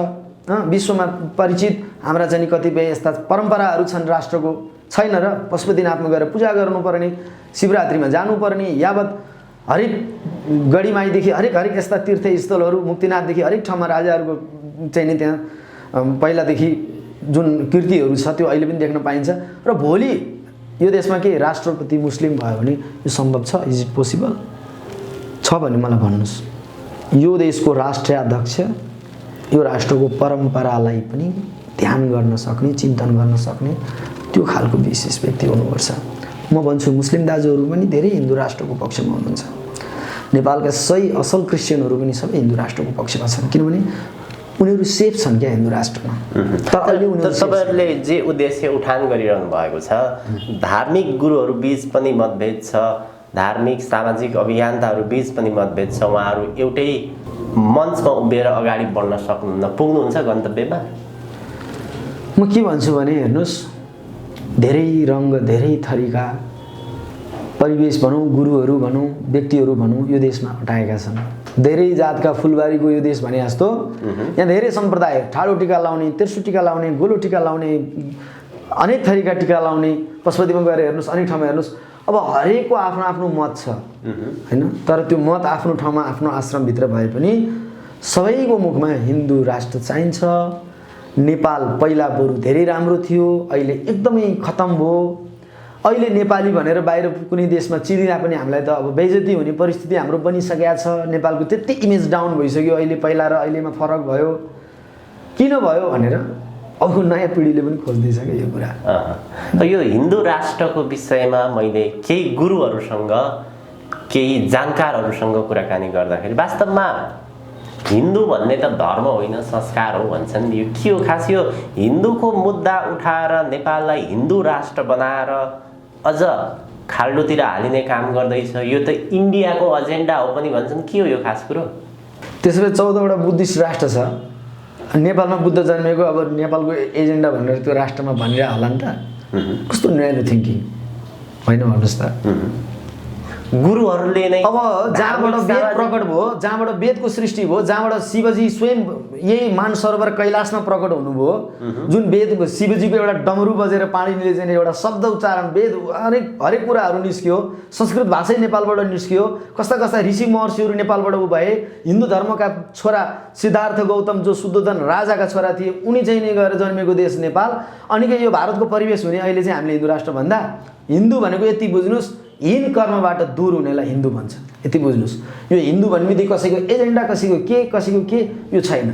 विश्वमा परिचित हाम्रा चाहिँ कतिपय यस्ता परम्पराहरू छन् राष्ट्रको, छैन र? पशुपतिनाथमा गएर पूजा गर्नुपर्ने, शिवरात्रिमा जानुपर्ने, यावत हरेक गढीमाईदेखि हरेक यस्ता तीर्थस्थलहरू, मुक्तिनाथदेखि हरेक ठाउँमा राजाहरूको चाहिँ नि त्यहाँ पहिलादेखि जुन कृतिहरू छ त्यो अहिले पनि देख्न पाइन्छ। र भोलि यो देशमा के राष्ट्रपति मुस्लिम भयो भने यो सम्भव छ? इज इट पोसिबल छ भने मलाई भन्नुहोस्। यो देशको राष्ट्रिय अध्यक्ष यो राष्ट्रको परम्परालाई पनि ध्यान गर्न सक्ने, चिन्तन गर्न सक्ने त्यो खालको विशेष व्यक्ति हुनुपर्छ। म भन्छु मुस्लिम दाजुहरू पनि धेरै हिन्दू राष्ट्रको पक्षमा हुनुहुन्छ, नेपालका सही असल क्रिस्चियनहरू पनि सबै हिन्दू राष्ट्रको पक्षमा छन्, किनभने उनीहरू सेफ छन् क्या हिन्दू राष्ट्रमा। तर अहिले तपाईँहरूले जे उद्देश्य उठान गरिरहनु भएको छ, धार्मिक गुरुहरू बीच पनि मतभेद छ, धार्मिक सामाजिक अभियन्ताहरू बीच पनि मतभेद छ, उहाँहरू एउटै मञ्चमा उभिएर अगाडि बढ्न सक्नुहुन्न, पुग्नुहुन्छ गन्तव्यमा? म के भन्छु भने हेर्नुहोस्, धेरै रङ्ग धेरै थरीका परिवेश भनौँ, गुरुहरू भनौँ, व्यक्तिहरू भनौँ यो देशमा हटाएका छन्। धेरै जातका फुलबारीको यो देश भने जस्तो यहाँ धेरै सम्प्रदाय, ठाडो टिका लाउने, तेर्सो टिका लाउने, गोलो टिका लाउने, अनेक थरीका टिका लाउने, पशुपतिमा गएर हेर्नुहोस्, अनेक ठाउँमा हेर्नुहोस्। अब हरेकको आफ्नो आफ्नो मत छ होइन, तर त्यो मत आफ्नो ठाउँमा आफ्नो आश्रमभित्र भए पनि सबैको मुखमा हिन्दू राष्ट्र चाहिन्छ। नेपाल पहिला बरु धेरै राम्रो थियो, अहिले एकदमै खतम भयो। अहिले नेपाली भनेर बाहिर कुनै देशमा चिनिँदा पनि हामीलाई त अब बेइज्जती हुने परिस्थिति हाम्रो बनिसकेको छ। नेपालको त्यति इमेज डाउन भइसक्यो अहिले, पहिला र अहिलेमा फरक भयो। किन भयो भनेर अब नयाँ पिँढीले पनि खोज्दैछ क्या यो कुरा। यो हिन्दू राष्ट्रको विषयमा मैले केही गुरुहरूसँग, केही जानकारहरूसँग कुराकानी गर्दाखेरि वास्तवमा हिन्दू भन्ने त धर्म होइन संस्कार हो भन्छन्। यो के हो खास? यो हिन्दूको मुद्दा उठाएर नेपाललाई हिन्दू राष्ट्र बनाएर अझ खाल्डोतिर हालिने काम गर्दैछ, यो त इन्डियाको एजेन्डा हो पनि भन्छन्। के हो यो खास कुरो? त्यसो भए 14वटा बुद्धिस्ट राष्ट्र छ, नेपालमा बुद्ध जन्मेको, अब नेपालको एजेन्डा भनेर त्यो राष्ट्रमा भनिरह होला नि त? कस्तो नयाँ थिङ्किङ होइन भन्नुहोस् त। गुरुहरूले नै अब जहाँबाट वेद प्रकट भयो, जहाँबाट वेदको सृष्टि भयो, जहाँबाट शिवजी स्वयं यही मानसरोवर कैलाशमा प्रकट हुनुभयो, जुन वेद शिवजीको एउटा डमरू बजेर पाणिनीले चाहिँ एउटा शब्द उच्चारण वेद हरेक कुराहरू निस्कियो, संस्कृत भाषै नेपालबाट निस्कियो, कस्ता कस्ता ऋषि महर्षिहरू नेपालबाट भए, हिन्दू धर्मका छोरा सिद्धार्थ गौतम जो शुद्धोधन राजाका छोरा थिए उनी चाहिँ नि गएर जन्मेको देश नेपाल। अनि के यो भारतको परिवेश हुने अहिले चाहिँ हामीले हिन्दू राष्ट्र भन्दा, हिन्दू भनेको यति बुझ्नुहोस् हीन कर्मबाट दूर हुनेलाई हिन्दू भन्छ, यति बुझ्नुहोस्। यो हिन्दू भन्नेबित्तिकै कसैको एजेन्डा कसैको के यो छैन।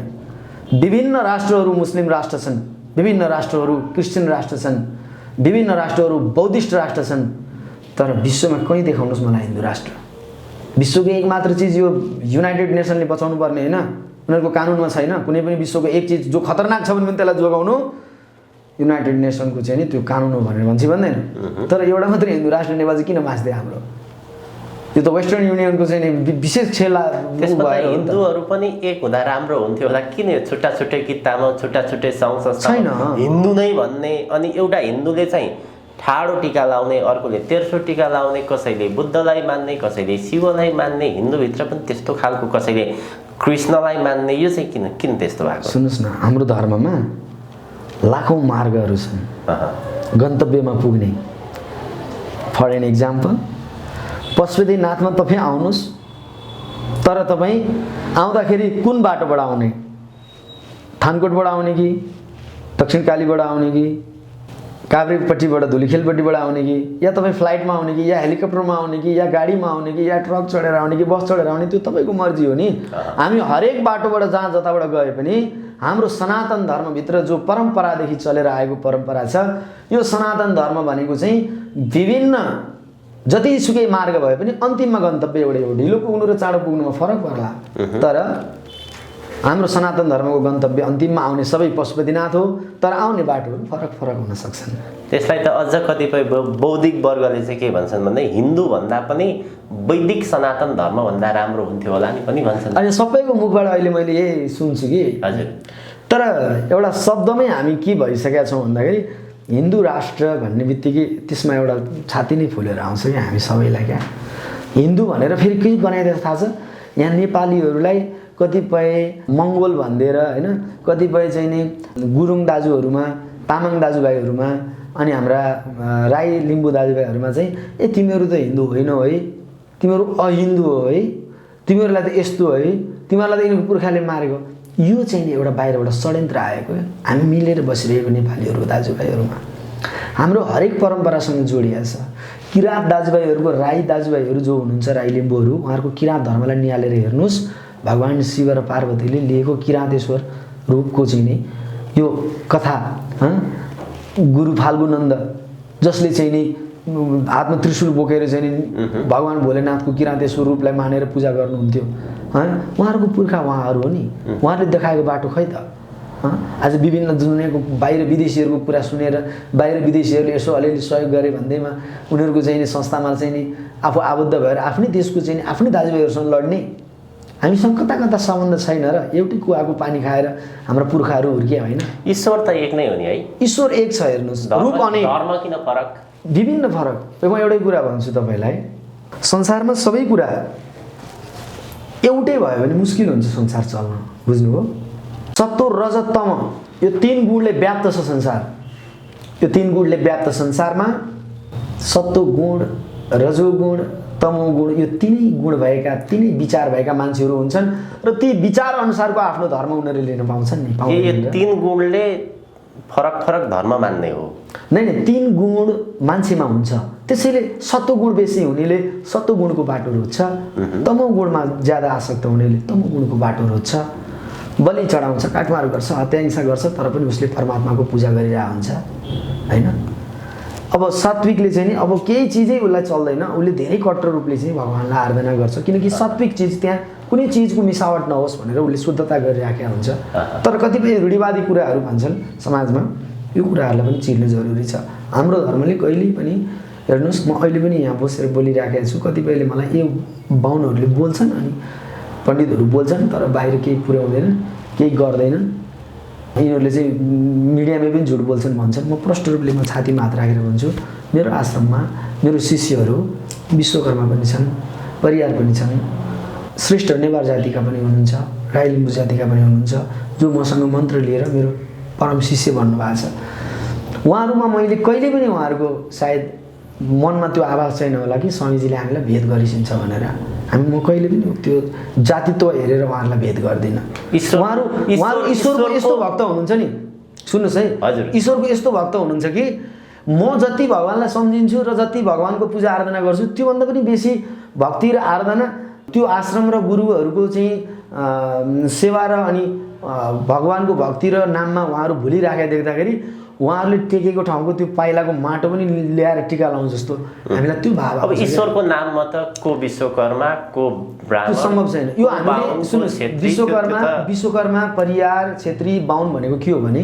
विभिन्न राष्ट्रहरू मुस्लिम राष्ट्र छन्, विभिन्न राष्ट्रहरू क्रिस्चियन राष्ट्र छन्, विभिन्न राष्ट्रहरू बौद्धिस्ट राष्ट्र छन्, तर विश्वमा कहीँ देखाउनुहोस् मलाई हिन्दू राष्ट्र। विश्वको एक मात्र चिज यो युनाइटेड नेसनले बचाउनु पर्ने होइन, उनीहरूको कानुनमा छैन। कुनै पनि विश्वको एक चिज जो खतरनाक छ भने पनि त्यसलाई जोगाउनु युनाइटेड नेसनको चाहिँ नि त्यो कानुन हो भनेर भन्छ भन्दैन। तर एउटा मात्रै हिन्दू राष्ट्र नेपाल चाहिँ किन बाँच्दै हाम्रो? यो त वेस्टर्न युनियनको चाहिँ नि विशेष खेला। त्यसमा हिन्दूहरू पनि एक हुँदा राम्रो हुन्थ्यो होला, किन छुट्टा छुट्टै किताबमा छुट्टा छुट्टै सङ्घ संस्था छैन हिन्दू नै भन्ने? अनि एउटा हिन्दूले चाहिँ ठाडो टिका लाउने, अर्कोले तेर्सो टिका लाउने, कसैले बुद्धलाई मान्ने, कसैले शिवलाई मान्ने, हिन्दूभित्र पनि त्यस्तो खालको कसैले कृष्णलाई मान्ने, यो चाहिँ किन त्यस्तो भएको? सुन्नुहोस् न, हाम्रो धर्ममा लाखौँ मार्गहरू छन् गन्तव्यमा पुग्ने। फर एन इक्जाम्पल, पशुपतिनाथमा तपाईँ आउनुहोस्, तर तपाईँ आउँदाखेरि कुन बाटोबाट आउने? थानकोटबाट आउने कि दक्षिण कालीबाट आउने कि काभ्रेपट्टिबाट धुलीखेलपट्टिबाट आउने कि, या तपाईँ फ्लाइटमा आउने कि, या हेलिकप्टरमा आउने कि, या गाडीमा आउने कि, या ट्रक चढेर आउने कि, बस चढेर आउने, त्यो तपाईँको मर्जी हो नि। हामी हरेक बाटोबाट जहाँ जताबाट गए पनि हाम्रो सनातन धर्मभित्र जो परम्परादेखि चलेर आएको परम्परा छ, यो सनातन धर्म भनेको चाहिँ विभिन्न जतिसुकै मार्ग भए पनि अन्तिममा गन्तव्य एउटै हो। ढिलो पुग्नु र चाँडो पुग्नुमा फरक पर्ला, तर हाम्रो सनातन धर्मको गन्तव्य अन्तिममा आउने सबै पशुपतिनाथ हो, तर आउने बाटोहरू फरक हुन सक्छन्। त्यसलाई त अझ कतिपय बौद्धिक वर्गले चाहिँ के भन्छन् भन्दा हिन्दू भन्दा पनि वैदिक सनातन धर्म भन्दा राम्रो हुन्थ्यो होला नि पनि भन्छन्। अनि सबैको मुखबाट अहिले मैले यही सुन्छु कि। हजुर। तर एउटा शब्दमै हामी के भइसकेका छौँ भन्दाखेरि हिन्दू राष्ट्र भन्ने बित्तिकै त्यसमा एउटा छाती नै फुलेर आउँछ कि हामी सबैलाई। क्या हिन्दू भनेर फेरि के बनाइदिएको थाहा छ? यहाँ नेपालीहरूलाई कतिपय मङ्गोल भनिदिएर होइन, कतिपय चाहिँ नि गुरुङ दाजुहरूमा, तामाङ दाजुभाइहरूमा, अनि हाम्रा राई लिम्बू दाजुभाइहरूमा चाहिँ तिमीहरू त हिन्दू होइनौ है, तिमीहरू अहिन्दू हो है, तिमीहरूलाई त यस्तो है, तिमीहरूलाई त यिनीहरूको पुर्खाले मारेको, यो चाहिँ नि एउटा बाहिरबाट षड्यन्त्र आएको। हामी मिलेर बसिरहेको नेपालीहरू दाजुभाइहरूमा हाम्रो हरेक परम्परासँग जोडिएको छ। किराँत दाजुभाइहरूको, राई दाजुभाइहरू जो हुनुहुन्छ, राई लिम्बूहरू, उहाँहरूको किराँत धर्मलाई निहालेर हेर्नुहोस्। भगवान् शिव र पार्वतीले लिएको किराँतेश्वर रूपको चाहिँ नि यो कथा, गुरु फाल्गुनन्द जसले चाहिँ नि हातमा त्रिशूल बोकेर चाहिँ नि भगवान् भोलेनाथको किराँतेश्वर रूपलाई मानेर पूजा गर्नुहुन्थ्यो, उहाँहरूको पुर्खा उहाँहरू हो नि। उहाँहरूले देखाएको बाटो खै त? आज विभिन्न दुनियाँको बाहिर विदेशीहरूको कुरा सुनेर बाहिर विदेशीहरूले यसो अलिअलि सहयोग गरे भन्दैमा उनीहरूको चाहिँ नि संस्थामा चाहिँ नि आफू आबद्ध भएर आफ्नै देशको चाहिँ आफ्नै दाजुभाइहरूसँग लड्ने, हामीसँग कता कता सम्बन्ध छैन र एउटै कुवाको पानी खाएर हाम्रो पुर्खाहरू हुर्किया होइन? ईश्वर त एक नै हो नि है? ईश्वर एक छ, हेर्नुहोस् रूप अनेक, धर्म किन फरक? विभिन्न फरक। म एउटै कुरा भन्छु तपाईँलाई, संसारमा सबै कुरा एउटै भयो भने मुस्किल हुन्छ संसार चल्न, बुझ्नुभयो? सत्व रजत तम यो तीन गुणले व्याप्त छ संसार। यो तीन गुणले व्याप्त संसारमा सत्व गुण, रजोगुण, तमोगुण, यो तीनै गुण भएका, तीनै विचार भएका मान्छेहरू हुन्छन् र ती विचार अनुसारको आफ्नो धर्म उनीहरूले लिन पाउँछन् नि। यो तीन गुणले फरक फरक धर्म मान्ने हो? नै, तीन गुण मान्छेमा हुन्छ, त्यसैले सत्वगुण बेसी हुनेले सत्वगुणको बाटो रोज्छ, तमोगुणमा ज्यादा आसक्त हुनेले तमोगुणको बाटो रोज्छ। बलि चढाउँछ, काटमार गर्छ, हत्याहिंसा गर्छ, तर पनि उसले परमात्माको पूजा गरिरहेको हुन्छ होइन? अब सात्विकले चाहिँ नि अब केही चिजै उसलाई चल्दैन, उसले धेरै कट्टर रूपले चाहिँ भगवान्लाई आराधना गर्छ, किनकि सात्विक चिज त्यहाँ कुनै चिजको मिसावट नहोस् भनेर उसले शुद्धता गरिराखेका हुन्छ। तर कतिपय रूढिवादी कुराहरू भन्छन् समाजमा, यो कुराहरूलाई पनि चिर्नु जरुरी छ। हाम्रो धर्मले कहिल्यै पनि, हेर्नुहोस् म अहिले पनि यहाँ बसेर बोलिराखेको छु, कतिपयले मलाई यो बाहुनहरूले बोल्छन् अनि पण्डितहरू बोल्छन् तर बाहिर केही पुर्याउँदैन, केही गर्दैन, यिनीहरूले चाहिँ मिडियामा पनि झुट बोल्छन् भन्छन्। म प्रष्ट रूपले म छातीमा हात राखेर भन्छु, मेरो आश्रममा मेरो शिष्यहरू विश्वकर्मा पनि छन्, परियार पनि छन्, श्रेष्ठ नेवार जातिका पनि हुनुहुन्छ, राई लिम्बू जातिका पनि हुनुहुन्छ, जो मसँग मन्त्र लिएर मेरो परम शिष्य भन्नुभएको छ। उहाँहरूमा मैले कहिले पनि उहाँहरूको सायद मनमा त्यो आवाज छैन होला कि स्वामीजीले हामीलाई भेद गरिसिन्छ भनेर। म कहिले पनि त्यो जातित्व हेरेर उहाँहरूलाई भेद गर्दिनँ। उहाँहरू ईश्वरको यस्तो भक्त हुनुहुन्छ नि, सुन्नुहोस् है, ईश्वरको यस्तो भक्त हुनुहुन्छ कि म जति भगवान्लाई सम्झिन्छु र जति भगवान्को पूजा आराधना गर्छु त्योभन्दा पनि बेसी भक्ति र आराधना त्यो आश्रम र गुरुहरूको चाहिँ सेवा र अनि भगवान्को भक्ति र नाममा उहाँहरू भुलिराखेको देख्दाखेरि उहाँहरूले टेकेको ठाउँको त्यो पाइलाको माटो पनि ल्याएर टिका लाउँ जस्तो हामीलाई त्यो भाव। अब ईश्वरको नाममा त को विश्वकर्मा को ब्राह्मण सम्भव छैन। यो हामीले सुन्नुहोस्, विश्वकर्मा परियार क्षेत्री बाहुन भनेको के हो भने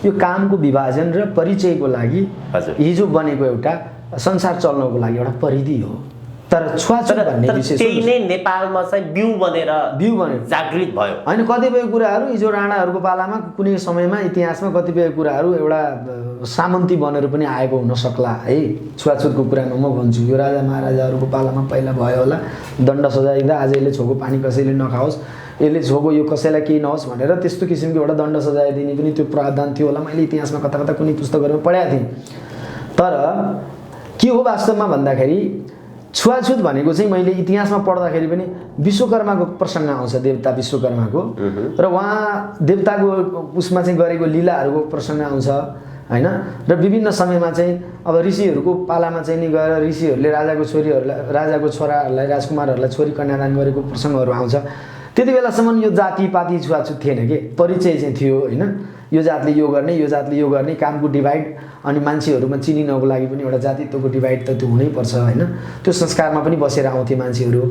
यो कामको विभाजन र परिचयको लागि हिजो बनेको एउटा संसार चल्नको लागि एउटा परिधि हो। तर छुवाछुत भन्ने विषय त्यही नै नेपालमा चाहिँ बिउ बनेर जागृत भयो हैन। कतिपय कुराहरू हिजो राणाहरूको पालामा कुनै समयमा इतिहासमा कतिपय कुराहरू एउटा सामन्ती बनेर पनि आएको हुन सक्ला है। छुवाछुतको कुरामा म भन्छु यो राजा महाराजाहरूको पालामा पहिला भयो होला, दण्ड सजाय दिँदा आज यसले छोको पानी कसैले नखाओस्, यसले छोको यो कसैलाई केही नहोस् भनेर त्यस्तो किसिमको एउटा दण्ड सजाय दिने पनि त्यो प्रावधान थियो होला। मैले इतिहासमा कता कता कुनै पुस्तकहरूमा पढेको थिएँ। तर के हो वास्तवमा भन्दाखेरि छुवाछुत भनेको चाहिँ मैले इतिहासमा पढ्दाखेरि पनि विश्वकर्माको प्रसङ्ग आउँछ, देवता विश्वकर्माको, र उहाँ देवताको उसमा चाहिँ गरेको लीलाहरूको प्रसङ्ग आउँछ हैन। र विभिन्न समयमा चाहिँ अब ऋषिहरूको पालामा चाहिँ नि गएर ऋषिहरूले राजाको छोरीहरूलाई, राजाको छोराहरूलाई, राजकुमारहरूलाई छोरी कन्यादान गरेको प्रसङ्गहरू आउँछ। त्यति बेलासम्म यो जातिपाती छुवाछुत थिएन कि, परिचय चाहिँ थियो हैन। यो जातले यो गर्ने, यो जातले यो गर्ने, कामको डिभाइड अनि मान्छेहरूमा चिनिनको लागि पनि एउटा जातित्वको डिभाइड त त्यो हुनैपर्छ हैन। त्यो संस्कारमा पनि बसेर आउँथे मान्छेहरू।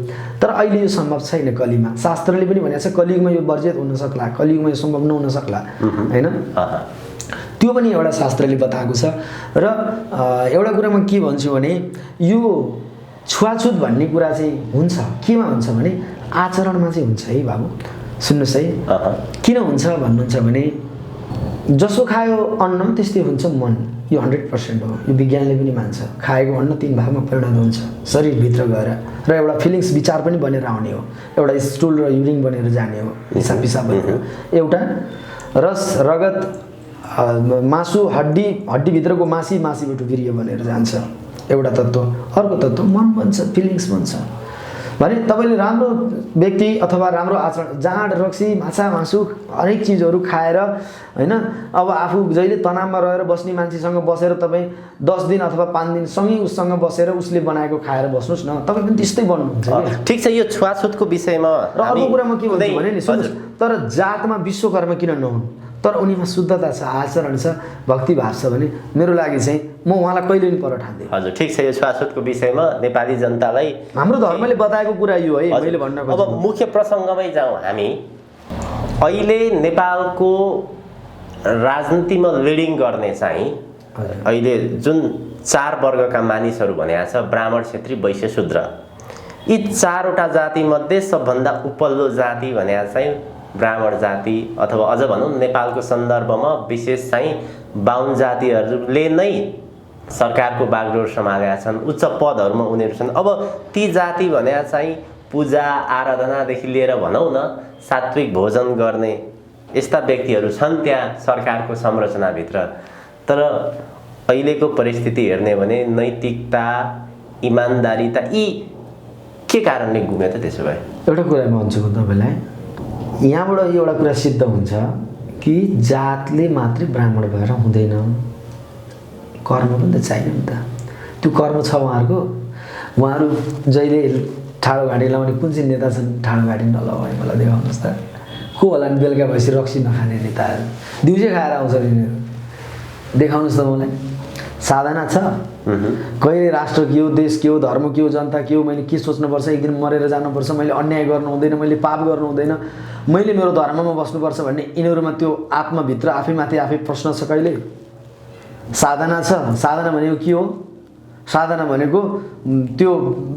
तर अहिले यो सम्भव छैन कलिमा। शास्त्रले पनि भनेको छ कलियुगमा यो वर्जित हुन सक्ला, कलियुगमा यो सम्भव नहुन सक्ला हैन। त्यो पनि एउटा शास्त्रले बताएको छ। र एउटा कुरा म के भन्छु भने यो छुवाछुत भन्ने कुरा चाहिँ हुन्छ केमा हुन्छ भने आचरणमा चाहिँ हुन्छ है बाबु। सुन्नुहोस् है, किन हुन्छ भन्नुहुन्छ भने जसो खायो अन्न त्यस्तै हुन्छ मन। यो 100% हो, यो विज्ञानले पनि मान्छ। खाएको अन्न 3 भागमा परिणत हुन्छ शरीरभित्र गएर, र एउटा फिलिङ्स विचार पनि बनेर आउने हो, एउटा स्टुल र युरिन बनेर जाने हो, हिसाब पिसाब बनेर। एउटा रस रगत मासु हड्डीभित्रको मासीबाट वीर्य बनेर जान्छ एउटा तत्त्व। अर्को तत्त्व मन बन्छ, फिलिङ्स बन्छ भने तपाईँले राम्रो व्यक्ति अथवा राम्रो आचरण, जाँड रक्सी माछा मासु हरेक चिजहरू खाएर हैन, अब आफू जहिले तनावमा रहेर बस्ने मान्छेसँग बसेर तपाईँ 10 दिन अथवा 5 दिन सँगै उससँग बसेर उसले बनाएको खाएर बस्नुहोस् न, तपाईँ पनि त्यस्तै बन्नुहुन्छ। ठिक छ, यो छुवाछुतको विषयमा र अर्को कुरा म के भन्छु भने नि सुन्नुहोस्, तर जातमा विश्वकर्मा किन नहुन्, तर उनीमा शुद्धता छ, आचरण छ, भक्तिभाव छ भने मेरो लागि चाहिँ म उहाँलाई कहिले पनि पर ठान्दिनँ। हजुर ठिक छ, यो छुवाछुतको विषयमा नेपाली जनतालाई हाम्रो धर्मले बताएको कुरा यो है। मैले भन्न खोजेको अब मुख्य प्रसङ्गमै जाउँ हामी। अहिले नेपालको राजनीतिमा लिडिङ गर्ने चाहिँ अहिले जुन 4 वर्गका मानिसहरू भनेको छ, ब्राह्मण, क्षेत्री, वैश्य, शूद्र, यी 4वटा जातिमध्ये सबभन्दा उपल्लो जाति भनेको चाहिँ ब्राह्मण जाति, अथवा अझ भनौँ नेपालको सन्दर्भमा विशेष चाहिँ बाहुन जातिहरूले नै सरकारको बागडोर सम्हालेका छन्, उच्च पदहरूमा उनीहरू छन्। अब ती जाति भने चाहिँ पूजा आराधनादेखि लिएर भनौँ न सात्विक भोजन गर्ने यस्ता व्यक्तिहरू छन् त्यहाँ सरकारको संरचनाभित्र। तर अहिलेको परिस्थिति हेर्ने भने नैतिकता, इमान्दारिता यी के कारणले गुम्यो त? त्यसो भए एउटा कुरा म भन्छु तपाईँलाई, यहाँबाट एउटा कुरा सिद्ध हुन्छ कि जातले मात्रै ब्राह्मण भएर हुँदैन, कर्म पनि त चाहियो नि त। त्यो कर्म छ उहाँहरूको। उहाँहरू जहिले ठाडो घाँटी लाउने कुन चाहिँ नेता छन् ठाडो घाँटी नलाउने मलाई देखाउनुहोस् त। को होला नि बेलुका भएपछि रक्सी नखाने नेताहरू, दिउँसै खाएर आउँछन् यिनीहरू, देखाउनुहोस् त मलाई। साधना छ, कहिले राष्ट्र के हो, देश के हो, धर्म के हो, जनता के हो, मैले के सोच्नुपर्छ, एक दिन मरेर जानुपर्छ, मैले अन्याय गर्नु हुँदैन, मैले पाप गर्नु हुँदैन, मैले मेरो धर्ममा बस्नुपर्छ भन्ने यिनीहरूमा त्यो आत्मभित्र आफैमाथि आफै प्रश्न छ कहिले? साधना छ। साधना भनेको के हो? साधना भनेको त्यो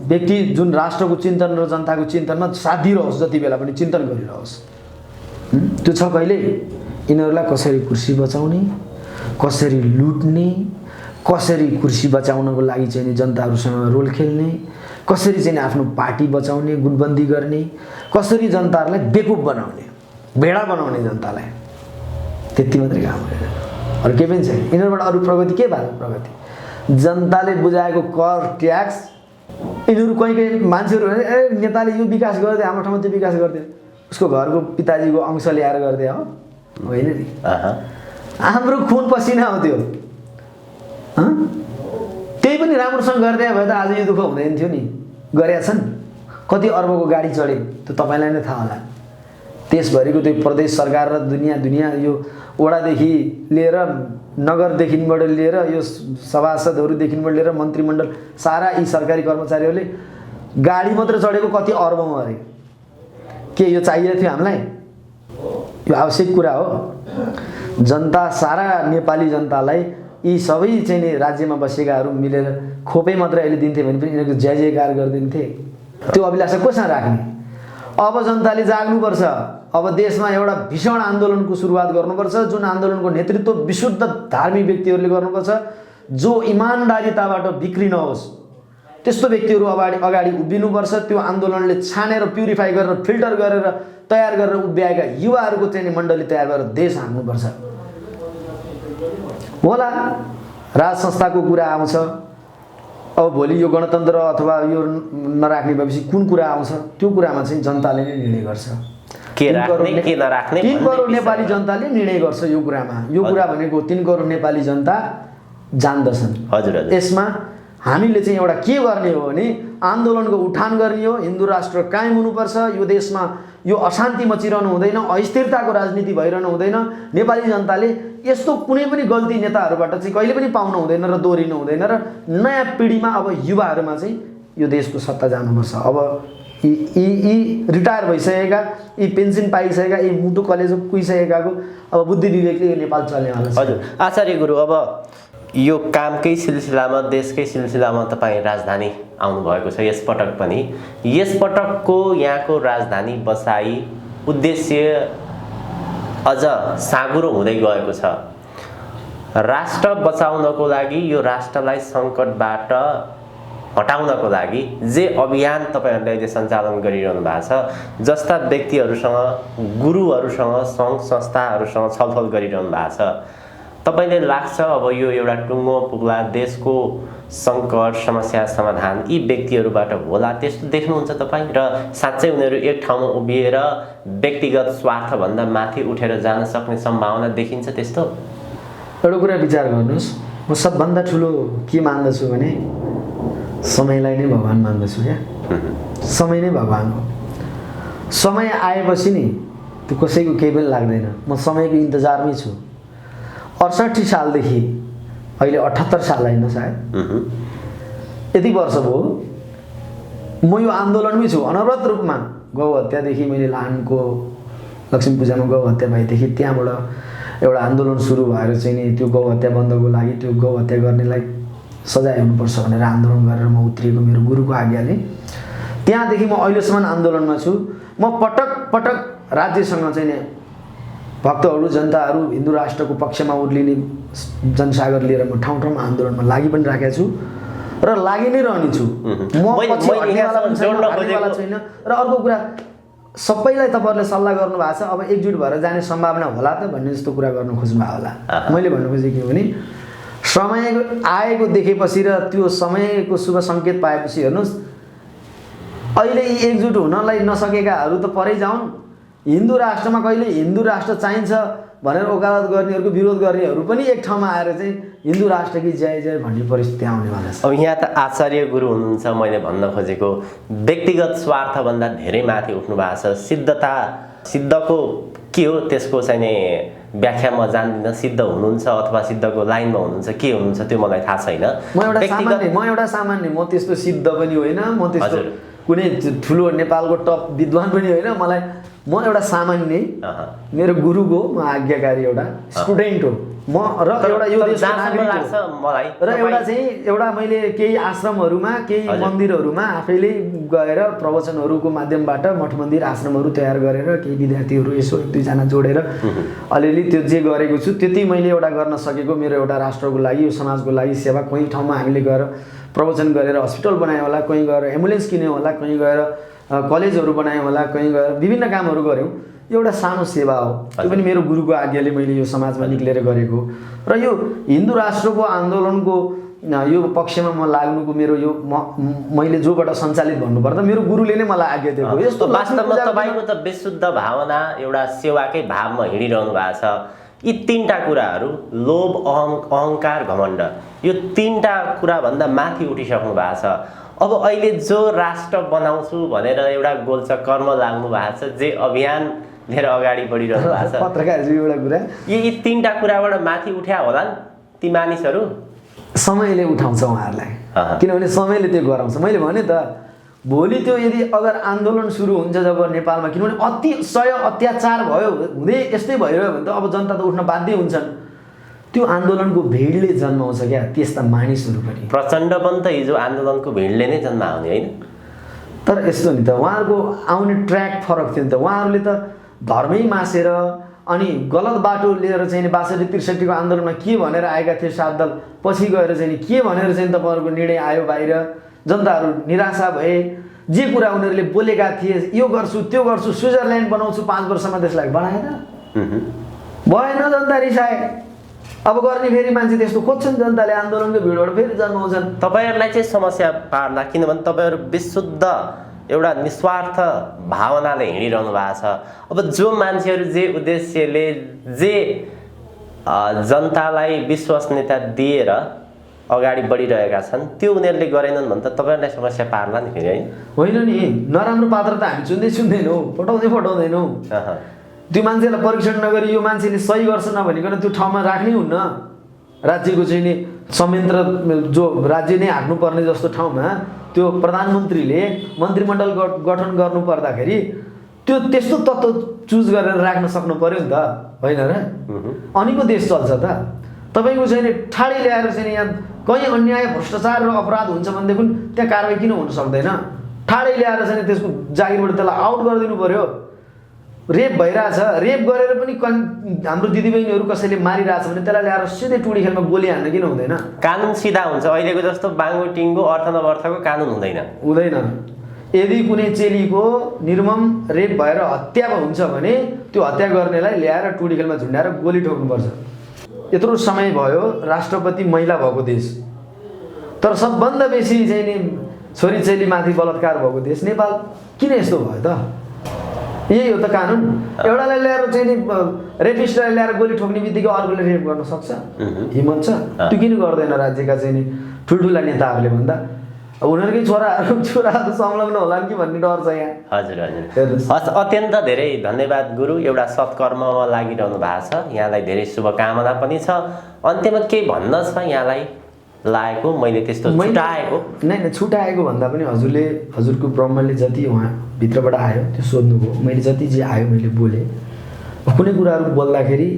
व्यक्ति जुन राष्ट्रको चिन्तन र जनताको चिन्तनमा साथ दिइरहोस्, जति बेला पनि चिन्तन गरिरहोस्। त्यो छ कहिले? यिनीहरूलाई कसरी कुर्सी बचाउने, कसरी लुट्ने, कसरी कुर्सी बचाउनको लागि चाहिँ जनताहरूसँग रोल खेल्ने, कसरी चाहिँ आफ्नो पार्टी बचाउने, गुटबन्दी गर्ने, कसरी जनताहरूलाई बेकुफ बनाउने, भेडा बनाउने जनतालाई, त्यति मात्रै काम गरेर अरू केही पनि छैन। यिनीहरूबाट अरू प्रगति के भएको? प्रगति जनताले बुझाएको कर ट्याक्स, यिनीहरू कोही मान्छेहरू नेताले यो विकास गर्दै हाम्रो ठाउँमा त्यो विकास गर्दै उसको घरको पिताजीको अंश ल्याएर गर्दै हो, होइन नि। हाम्रो खुन पसिना हो त्यो। त्यही पनि राम्रोसँग गर्दै भए त आज यो दुःख हुँदैन थियो नि। गरेका छन्, कति अर्बको गाडी चढे त्यो तपाईँलाई नै थाहा होला। देशभरिको त्यो प्रदेश सरकार र दुनियाँ यो वडादेखि लिएर नगरदेखिबाट लिएर यो सभासदहरूदेखिबाट लिएर मन्त्रीमण्डल सारा यी सरकारी कर्मचारीहरूले गाडी मात्र चढेको कति अर्बमा अरे। के यो चाहिएको थियो हामीलाई? यो आवश्यक कुरा हो। जनता, सारा नेपाली जनतालाई यी सबै चाहिँ नि राज्यमा बसेकाहरू मिलेर खोपै मात्र अहिले दिन्थे भने पनि यिनीहरूको जय जयकार गरिदिन्थे। त्यो अभिलाषा कोसँग राख्ने? अब जनताले जाग्नुपर्छ। अब देशमा एउटा भीषण आन्दोलनको सुरुवात गर्नुपर्छ, जुन आन्दोलनको नेतृत्व विशुद्ध धार्मिक व्यक्तिहरूले गर्नुपर्छ, जो इमान्दारिताबाट बिक्री नहोस् त्यस्तो व्यक्तिहरू अगाडि उभिनुपर्छ। त्यो आन्दोलनले छानेर प्युरिफाई गरेर फिल्टर गरेर तयार गरेर उभ्याएका युवाहरूको चाहिँ मण्डली तयार गरेर देश हान्नुपर्छ। होला राज संस्थाको कुरा आउँछ, अब भोलि यो गणतन्त्र अथवा यो नराख्ने भएपछि कुन कुरा आउँछ, त्यो कुरामा चाहिँ जनताले नै निर्णय गर्छ। के राख्ने के नराख्ने 3 करोड नेपाली जनताले निर्णय गर्छ यो कुरामा। यो कुरा भनेको 3 करोड नेपाली जनता जान्दछन्। हजुर हजुर। यसमा हामीले चाहिँ एउटा के गर्ने हो भने आन्दोलनको उठान गर्ने हो। हिन्दू राष्ट्र कायम हुनुपर्छ। यो देशमा यो अशान्ति मचिरहनु हुँदैन, अस्थिरताको राजनीति भइरहनु हुँदैन। नेपाली जनताले यस्तो कुनै पनि गल्ती नेताहरूबाट चाहिँ कहिले पनि पाउनु हुँदैन र दोहोरिनु हुँदैन र नयाँ पिँढीमा अब युवाहरूमा चाहिँ यो देशको सत्ता जानुपर्छ। अब यी रिटायर भइसकेका, यी पेन्सन पाइसकेका, यी मुटु कलेजो कुहिसकेकाको अब बुद्धि विवेकले यो नेपाल चल्नेवाला छ। हजुर आचार्य गुरु, अब यो कामकै सिलसिलामा, देशकै सिलसिलामा तपाईँ राजधानी आउनुभएको छ यसपटक पनि। यसपटकको यहाँको राजधानी बसाई उद्देश्य अझ साँगुरो हुँदै गएको छ। राष्ट्र बचाउनको लागि, यो राष्ट्रलाई सङ्कटबाट हटाउनको लागि जे अभियान तपाईँहरूले अहिले सञ्चालन गरिरहनु भएको छ, जस्ता व्यक्तिहरूसँग, गुरुहरूसँग, सङ्घ संस्थाहरूसँग छलफल गरिरहनु भएको छ, तपाईँले लाग्छ अब यो एउटा टुङ्गो पुग्ला, देशको सङ्कट समस्या समाधान यी व्यक्तिहरूबाट होला, त्यस्तो देख्नुहुन्छ तपाईँ? र साँच्चै उनीहरू एक ठाउँमा उभिएर व्यक्तिगत स्वार्थभन्दा माथि उठेर जान सक्ने सम्भावना देखिन्छ त्यस्तो? एउटा कुरा विचार गर्नुहोस्, म सबभन्दा ठुलो के मान्दछु भने समयलाई नै भगवान मान्दछु। क्या समय नै भगवान हो। समय आएपछि नि त्यो कसैको केही पनि लाग्दैन। म समयको इन्तजारमै छु। 68 सालदेखि अहिले 78 साल होइन सायद, यति वर्ष भयो म यो आन्दोलनमै छु अनवरत रूपमा। गौ हत्यादेखि मैले लानको लक्ष्मी पूजामा गौ हत्या भएदेखि त्यहाँबाट एउटा आन्दोलन सुरु भएर चाहिँ नि त्यो गौ हत्या बन्दको लागि, त्यो गौ हत्या गर्नेलाई सजाय हुनुपर्छ भनेर आन्दोलन गरेर म उत्रिएको मेरो गुरुको आज्ञाले। त्यहाँदेखि म अहिलेसम्म आन्दोलनमा छु। म पटक पटक राज्यसँग चाहिँ नि भक्तहरू, जनताहरू, हिन्दू राष्ट्रको पक्षमा उर्लिने जनसागर लिएर म ठाउँ ठाउँमा आन्दोलनमा लागि पनि राखेको छु र लागि नै रहने छु। म पछि हट्नेवाला पनि छैन, हार्नेवाला छैन। र अर्को कुरा, सबैलाई तपाईँहरूले सल्लाह गर्नुभएको छ अब एकजुट भएर जाने सम्भावना होला त भन्ने जस्तो कुरा गर्नु खोज्नुभयो होला। मैले भन्नु खोजेको के हो भने समय आएको देखेपछि र त्यो समयको शुभ सङ्केत पाएपछि हेर्नुहोस्, अहिले यी एकजुट हुनलाई नसकेकाहरू त परै जाउन्। हिन्दू राष्ट्रमा कहिले हिन्दू राष्ट्र चाहिन्छ भनेर वकालत गर्नेहरूको विरोध गर्नेहरू पनि एक ठाउँमा आएर चाहिँ हिन्दू राष्ट्रकी जय जय भन्ने परिस्थिति आउनेवाला छ। अब यहाँ त आचार्य गुरु हुनुहुन्छ, मैले भन्न खोजेको व्यक्तिगत स्वार्थभन्दा धेरै माथि उठ्नु भएको छ। सिद्धको के हो त्यसको चाहिँ नि व्याख्या म जान्दिनँ। सिद्ध हुनुहुन्छ अथवा सिद्धको लाइनमा हुनुहुन्छ, के हुनुहुन्छ त्यो मलाई थाहा छैन। म एउटा सामान्य, म त्यस्तो सिद्ध पनि होइन, म त्यस्तो कुनै ठुलो नेपालको टप विद्वान पनि होइन। मलाई म एउटा सामान्य मेरो गुरुको म आज्ञाकारी एउटा स्टुडेन्ट हो म र एउटा यो देशको नागरिक लाग्छ मलाई र एउटा चाहिँ एउटा मैले केही आश्रमहरूमा केही मन्दिरहरूमा आफैले गएर प्रवचनहरूको माध्यमबाट मठ मन्दिर आश्रमहरू तयार गरेर केही विद्यार्थीहरू यसो एक दुईजना जोडेर अलिअलि त्यो जे गरेको छु त्यति मैले एउटा गर्न सकेको मेरो एउटा राष्ट्रको लागि यो समाजको लागि सेवा कहीँ ठाउँमा हामीले गएर प्रवचन गरेर हस्पिटल बनायो होला कहीँ गएर एम्बुलेन्स किन्यो होला कहीँ गएर कलेजहरू बनायौँ होला कहीँ गएर विभिन्न कामहरू गऱ्यौँ एउटा सानो सेवा हो त्यो पनि मेरो गुरुको आज्ञाले मैले यो समाजमा निक्लेर गरेको र यो हिन्दू राष्ट्रको आन्दोलनको यो पक्षमा म लाग्नुको मेरो यो मैले जोबाट सञ्चालित भन्नुपर्दा मेरो गुरुले नै मलाई आज्ञा दिएको यस्तो वास्तवमा तपाईँको त विशुद्ध भावना एउटा सेवाकै भावमा हिँडिरहनु भएको छ यी तीनटा कुराहरू लोभ अहङ्कार घमण्ड यो तीनटा कुराभन्दा माथि उठिसक्नु भएको छ अब अहिले जो राष्ट्र बनाउँछु भनेर एउटा गोल्छ कर्म लाग्नु भएको छ जे अभियान लिएर अगाडि बढिरहनु भएको छ पत्रकारजी एउटा कुरा यी तीनटा कुराबाट माथि उठ्या होला ती मानिसहरू समयले उठाउँछ उहाँहरूलाई किनभने समयले त्यो गराउँछ मैले भने त भोलि त्यो यदि अगर आन्दोलन सुरु हुन्छ जब नेपालमा किनभने अतिशय अत्याचार भयो हुँदै यस्तै भइरह्यो भने त अब जनता त उठ्न बाध्य हुन्छन् त्यो आन्दोलनको भिडले जन्माउँछ क्या त्यस्ता मानिसहरू पनि प्रचण्ड पनि त हिजो आन्दोलनको भिडले नै जन्माउने होइन तर यस्तो नि त उहाँहरूको आउने ट्र्याक फरक थियो नि त उहाँहरूले त धर्मै मासेर अनि गलत बाटो लिएर चाहिँ 62-63को आन्दोलनमा के भनेर आएका थिए सात दल पछि गएर चाहिँ के भनेर चाहिँ तपाईँहरूको निर्णय आयो बाहिर जनताहरू निराशा भए जे कुरा उनीहरूले बोलेका थिए यो गर्छु त्यो गर्छु स्विजरल्यान्ड बनाउँछु 5 वर्षमा त्यसलाई बनाएन भएन जनता रिसाए अब गर्ने फेरि मान्छे त्यस्तो खोज्छन् जनताले आन्दोलनको भिडबाट फेरि जन्माउँछन् तपाईँहरूलाई चाहिँ समस्या पार्ला किनभने तपाईँहरू विशुद्ध एउटा निस्वार्थ भावनाले हिँडिरहनु भएको छ अब जो मान्छेहरू जे उद्देश्यले जे जनतालाई विश्वसनीयता दिएर अगाडि बढिरहेका छन् त्यो उनीहरूले गरेनन् भने त तपाईँहरूलाई समस्या पार्ला नि फेरि होइन नि नराम्रो पात्र त हामी चुन्दैनौँ पठाउँदैनौँ त्यो मान्छेलाई परीक्षण नगरी यो मान्छेले सही गर्छ नभनिकन त्यो ठाउँमा राख्नै हुन्न राज्यको चाहिँ नि संयन्त्र जो राज्य नै हाक्नुपर्ने जस्तो ठाउँमा त्यो प्रधानमन्त्रीले मन्त्रीमण्डल गठन गर्नु पर्दाखेरि त्यो त्यस्तो तत्त्व चुज गरेर राख्न सक्नु पर्यो नि त होइन र अनि पो देश चल्छ त तपाईँको चाहिँ नि ठाडै ल्याएर चाहिँ यहाँ कहीँ अन्याय भ्रष्टाचार र अपराध हुन्छ भनेदेखि त्यहाँ कारवाही किन हुन सक्दैन ठाडै ल्याएर चाहिँ त्यसको जागिरबाट त्यसलाई आउट गरिदिनु पर्यो रेप भइरहेछ रेप गरेर पनि हाम्रो दिदीबहिनीहरू कसैले मारिरहेछ भने त्यसलाई ल्याएर सिधै टुडी खेलमा गोली हान्न किन हुँदैन कानुन सिधा हुन्छ अहिलेको जस्तो बाङ्गो टिङ्गो अर्थ नवर्थको कानुन हुँदैन यदि कुनै चेलीको निर्मम रेप भएर हत्या हुन्छ भने त्यो हत्या गर्नेलाई ल्याएर टुडी खेलमा झुन्डाएर गोली ठोक्नुपर्छ यत्रो समय भयो राष्ट्रपति महिला भएको देश तर सबभन्दा बेसी चाहिँ नि छोरी चेलीमाथि बलात्कार भएको देश नेपाल किन यस्तो भयो त यही हो त कानुन एउटालाई ल्याएर चाहिँ नि रेपिस्टलाई ल्याएर गोली ठोक्ने बित्तिकै अर्कोले रेप गर्न सक्छ हिम्मत छ त्यो किन गर्दैन राज्यका चाहिँ नि ठुल्ठुला नेताहरूले भन्दा उनीहरूकै छोराहरू संलग्न होला कि भन्ने डर छ यहाँ हजुर हस् अत्यन्त धेरै धन्यवाद गुरु एउटा सत्कर्ममा लागिरहनु भएको छ यहाँलाई धेरै शुभकामना पनि छ अन्त्यमा केही भन्न छ यहाँलाई लागेको मैले त्यस्तो छुटाएको नै छुटाएको भन्दा पनि हजुरको ब्रह्मले जति उहाँ भित्रबाट आयो त्यो सोध्नुभयो मैले जति जे आयो मैले बोलेँ कुनै कुराहरू बोल्दाखेरि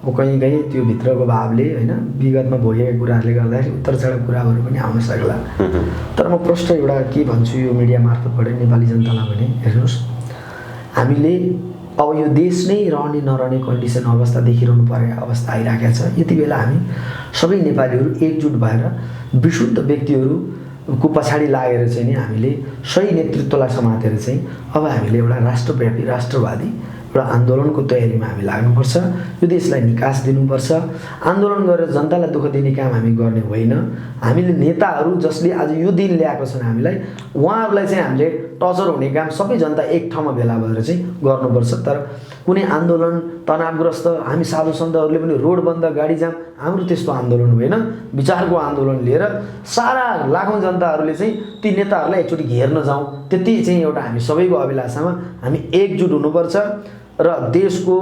अब कहीँ त्यो भित्रको भावले होइन विगतमा भोगेका कुराहरूले गर्दाखेरि उत्तर चढाव कुराहरू पनि आउन सक्ला तर म प्रष्ट एउटा के भन्छु यो मिडिया मार्फतबाट नेपाली जनतालाई भने हेर्नुहोस् हामीले अब यो देश नै रहने नरहने कन्डिसन अवस्था देखिरहनु पर्ने अवस्था आइरहेको छ यति बेला हामी सबै नेपालीहरू एकजुट भएर विशुद्ध व्यक्तिहरूको पछाडि लागेर चाहिँ नि हामीले सही नेतृत्वलाई समातेर चाहिँ अब हामीले एउटा राष्ट्रव्यापी राष्ट्रवादी एउटा आन्दोलनको तयारीमा हामी लाग्नुपर्छ यो देशलाई निकास दिनुपर्छ आन्दोलन गरेर जनतालाई दुःख दिने काम हामी गर्ने होइन हामीले नेताहरू जसले आज यो दिन ल्याएको छन् हामीलाई उहाँहरूलाई चाहिँ हामीले टर्चर हुने काम सबै जनता एक ठाउँमा भेला भएर चाहिँ गर्नुपर्छ तर कुनै आन्दोलन तनावग्रस्त हामी साधु सन्तहरूले पनि रोड बन्द गाडी जाम हाम्रो त्यस्तो आन्दोलन होइन विचारको आन्दोलन लिएर सारा लाखौँ जनताहरूले चाहिँ ती नेताहरूलाई एकचोटि घेर्न जाउँ त्यति चाहिँ एउटा हामी सबैको अभिलाषामा हामी एकजुट हुनुपर्छ र देशको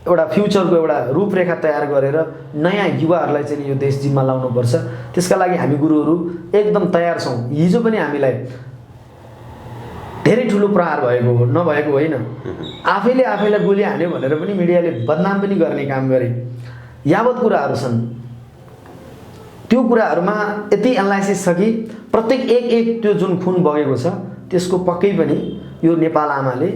एउटा फ्युचरको एउटा रूपरेखा तयार गरेर नयाँ युवाहरूलाई चाहिँ यो देश जिम्मा लाउनुपर्छ त्यसका लागि हामी गुरुहरू एकदम तयार छौँ हिजो पनि हामीलाई धेरै ठुलो प्रहार भएको हो, नभएको होइन। आफैले आफैलाई गोली हान्यो भनेर पनि मिडियाले बदनाम पनि गर्ने काम गरे। यावत कुराहरू छन्, त्यो कुराहरूमा यति एनालाइसिस छ कि प्रत्येक एक त्यो जुन खुन बगेको छ त्यसको पक्कै पनि यो नेपाल आमाले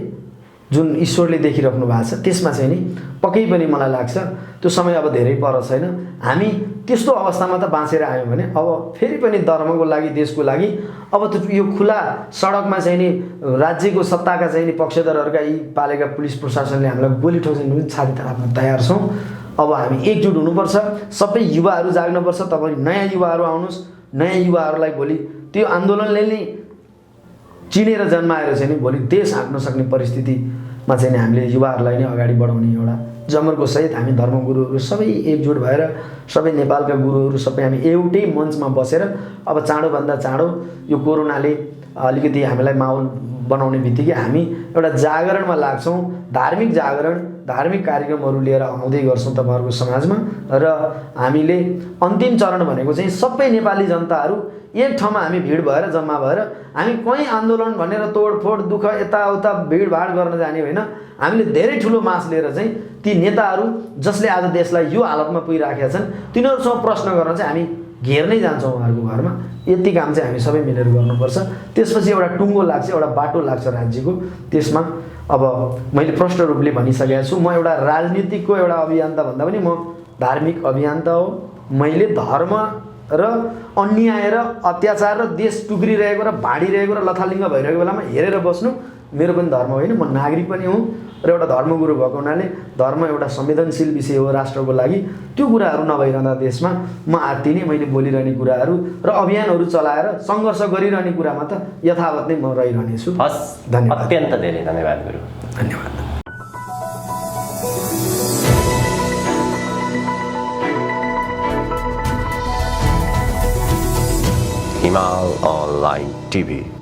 जुन ईश्वरले देखिराख्नु भएको छ त्यसमा चाहिँ नि पक्कै पनि मलाई लाग्छ त्यो समय अब धेरै पर छैन। हामी त्यस्तो अवस्थामा त बाँचेर आयौँ भने अब फेरि पनि धर्मको लागि, देशको लागि अब त यो खुला सडकमा चाहिँ नि राज्यको सत्ताका चाहिँ नि पक्षधरहरूका यी पालेका पुलिस प्रशासनले हामीलाई गोली ठोक्छन् पनि छाती ताप्न तयार छौँ। अब हामी एकजुट हुनुपर्छ, सबै युवाहरू जाग्नुपर्छ। तपाईँ नयाँ युवाहरू आउनुहोस्, नयाँ युवाहरूलाई भोलि त्यो आन्दोलनले नै चिनेर जन्माएर चाहिँ नि भोलि देश हाँक्न सक्ने परिस्थितिमा चाहिँ नि हामीले युवाहरूलाई नै अगाडि बढाउने एउटा जमर्को सहित हामी धर्मगुरुहरू सबै एकजुट भएर सबै नेपालका गुरुहरू सबै हामी एउटै मञ्चमा बसेर अब चाँडोभन्दा चाँडो यो कोरोनाले अलिकति हामीलाई माहौल बनाउने बित्तिकै हामी एउटा जागरणमा लाग्छौँ। धार्मिक जागरण, धार्मिक कार्यक्रमहरू लिएर आउँदै गर्छौँ तपाईँहरूको समाजमा। र हामीले अन्तिम चरण भनेको चाहिँ सबै नेपाली जनताहरू एक ठाउँमा हामी भिड भएर जम्मा भएर हामी कहीँ आन्दोलन भनेर तोडफोड दुःख यताउता भिडभाड गर्न जाने होइन। हामीले धेरै ठुलो मास लिएर चाहिँ ती नेताहरू जसले आज देशलाई यो हालतमा पुगिराखेका छन् तिनीहरूसँग प्रश्न गर्न चाहिँ हामी घेर्नै जान्छौँ उहाँहरूको घरमा। यति काम चाहिँ हामी सबै मिलेर गर्नुपर्छ। त्यसपछि एउटा टुङ्गो लाग्छ, एउटा बाटो लाग्छ राज्यको। त्यसमा अब मैले प्रष्ट रूपले भनिसकेको छु, म एउटा राजनीतिकको एउटा अभियन्ता भन्दा पनि म धार्मिक अभियन्ता हो। मैले धर्म र अन्याय र अत्याचार र देश टुक्रिरहेको र भाँडिरहेको र लथालिङ्ग भइरहेको बेलामा हेरेर बस्नु मेरो पनि धर्म होइन। म नागरिक पनि हुँ र एउटा धर्मगुरु भएको हुनाले धर्म एउटा संवेदनशील विषय हो राष्ट्रको लागि। त्यो कुराहरू नभइरहँदा देशमा म आत्तिने मैले बोलिरहने कुराहरू र अभियानहरू चलाएर सङ्घर्ष गरिरहने कुरामा त यथावत नै म रहिरहनेछु। हस्, धन्यवाद। अत्यन्त धेरै धन्यवाद गुरु। धन्यवाद। Himal Online TV.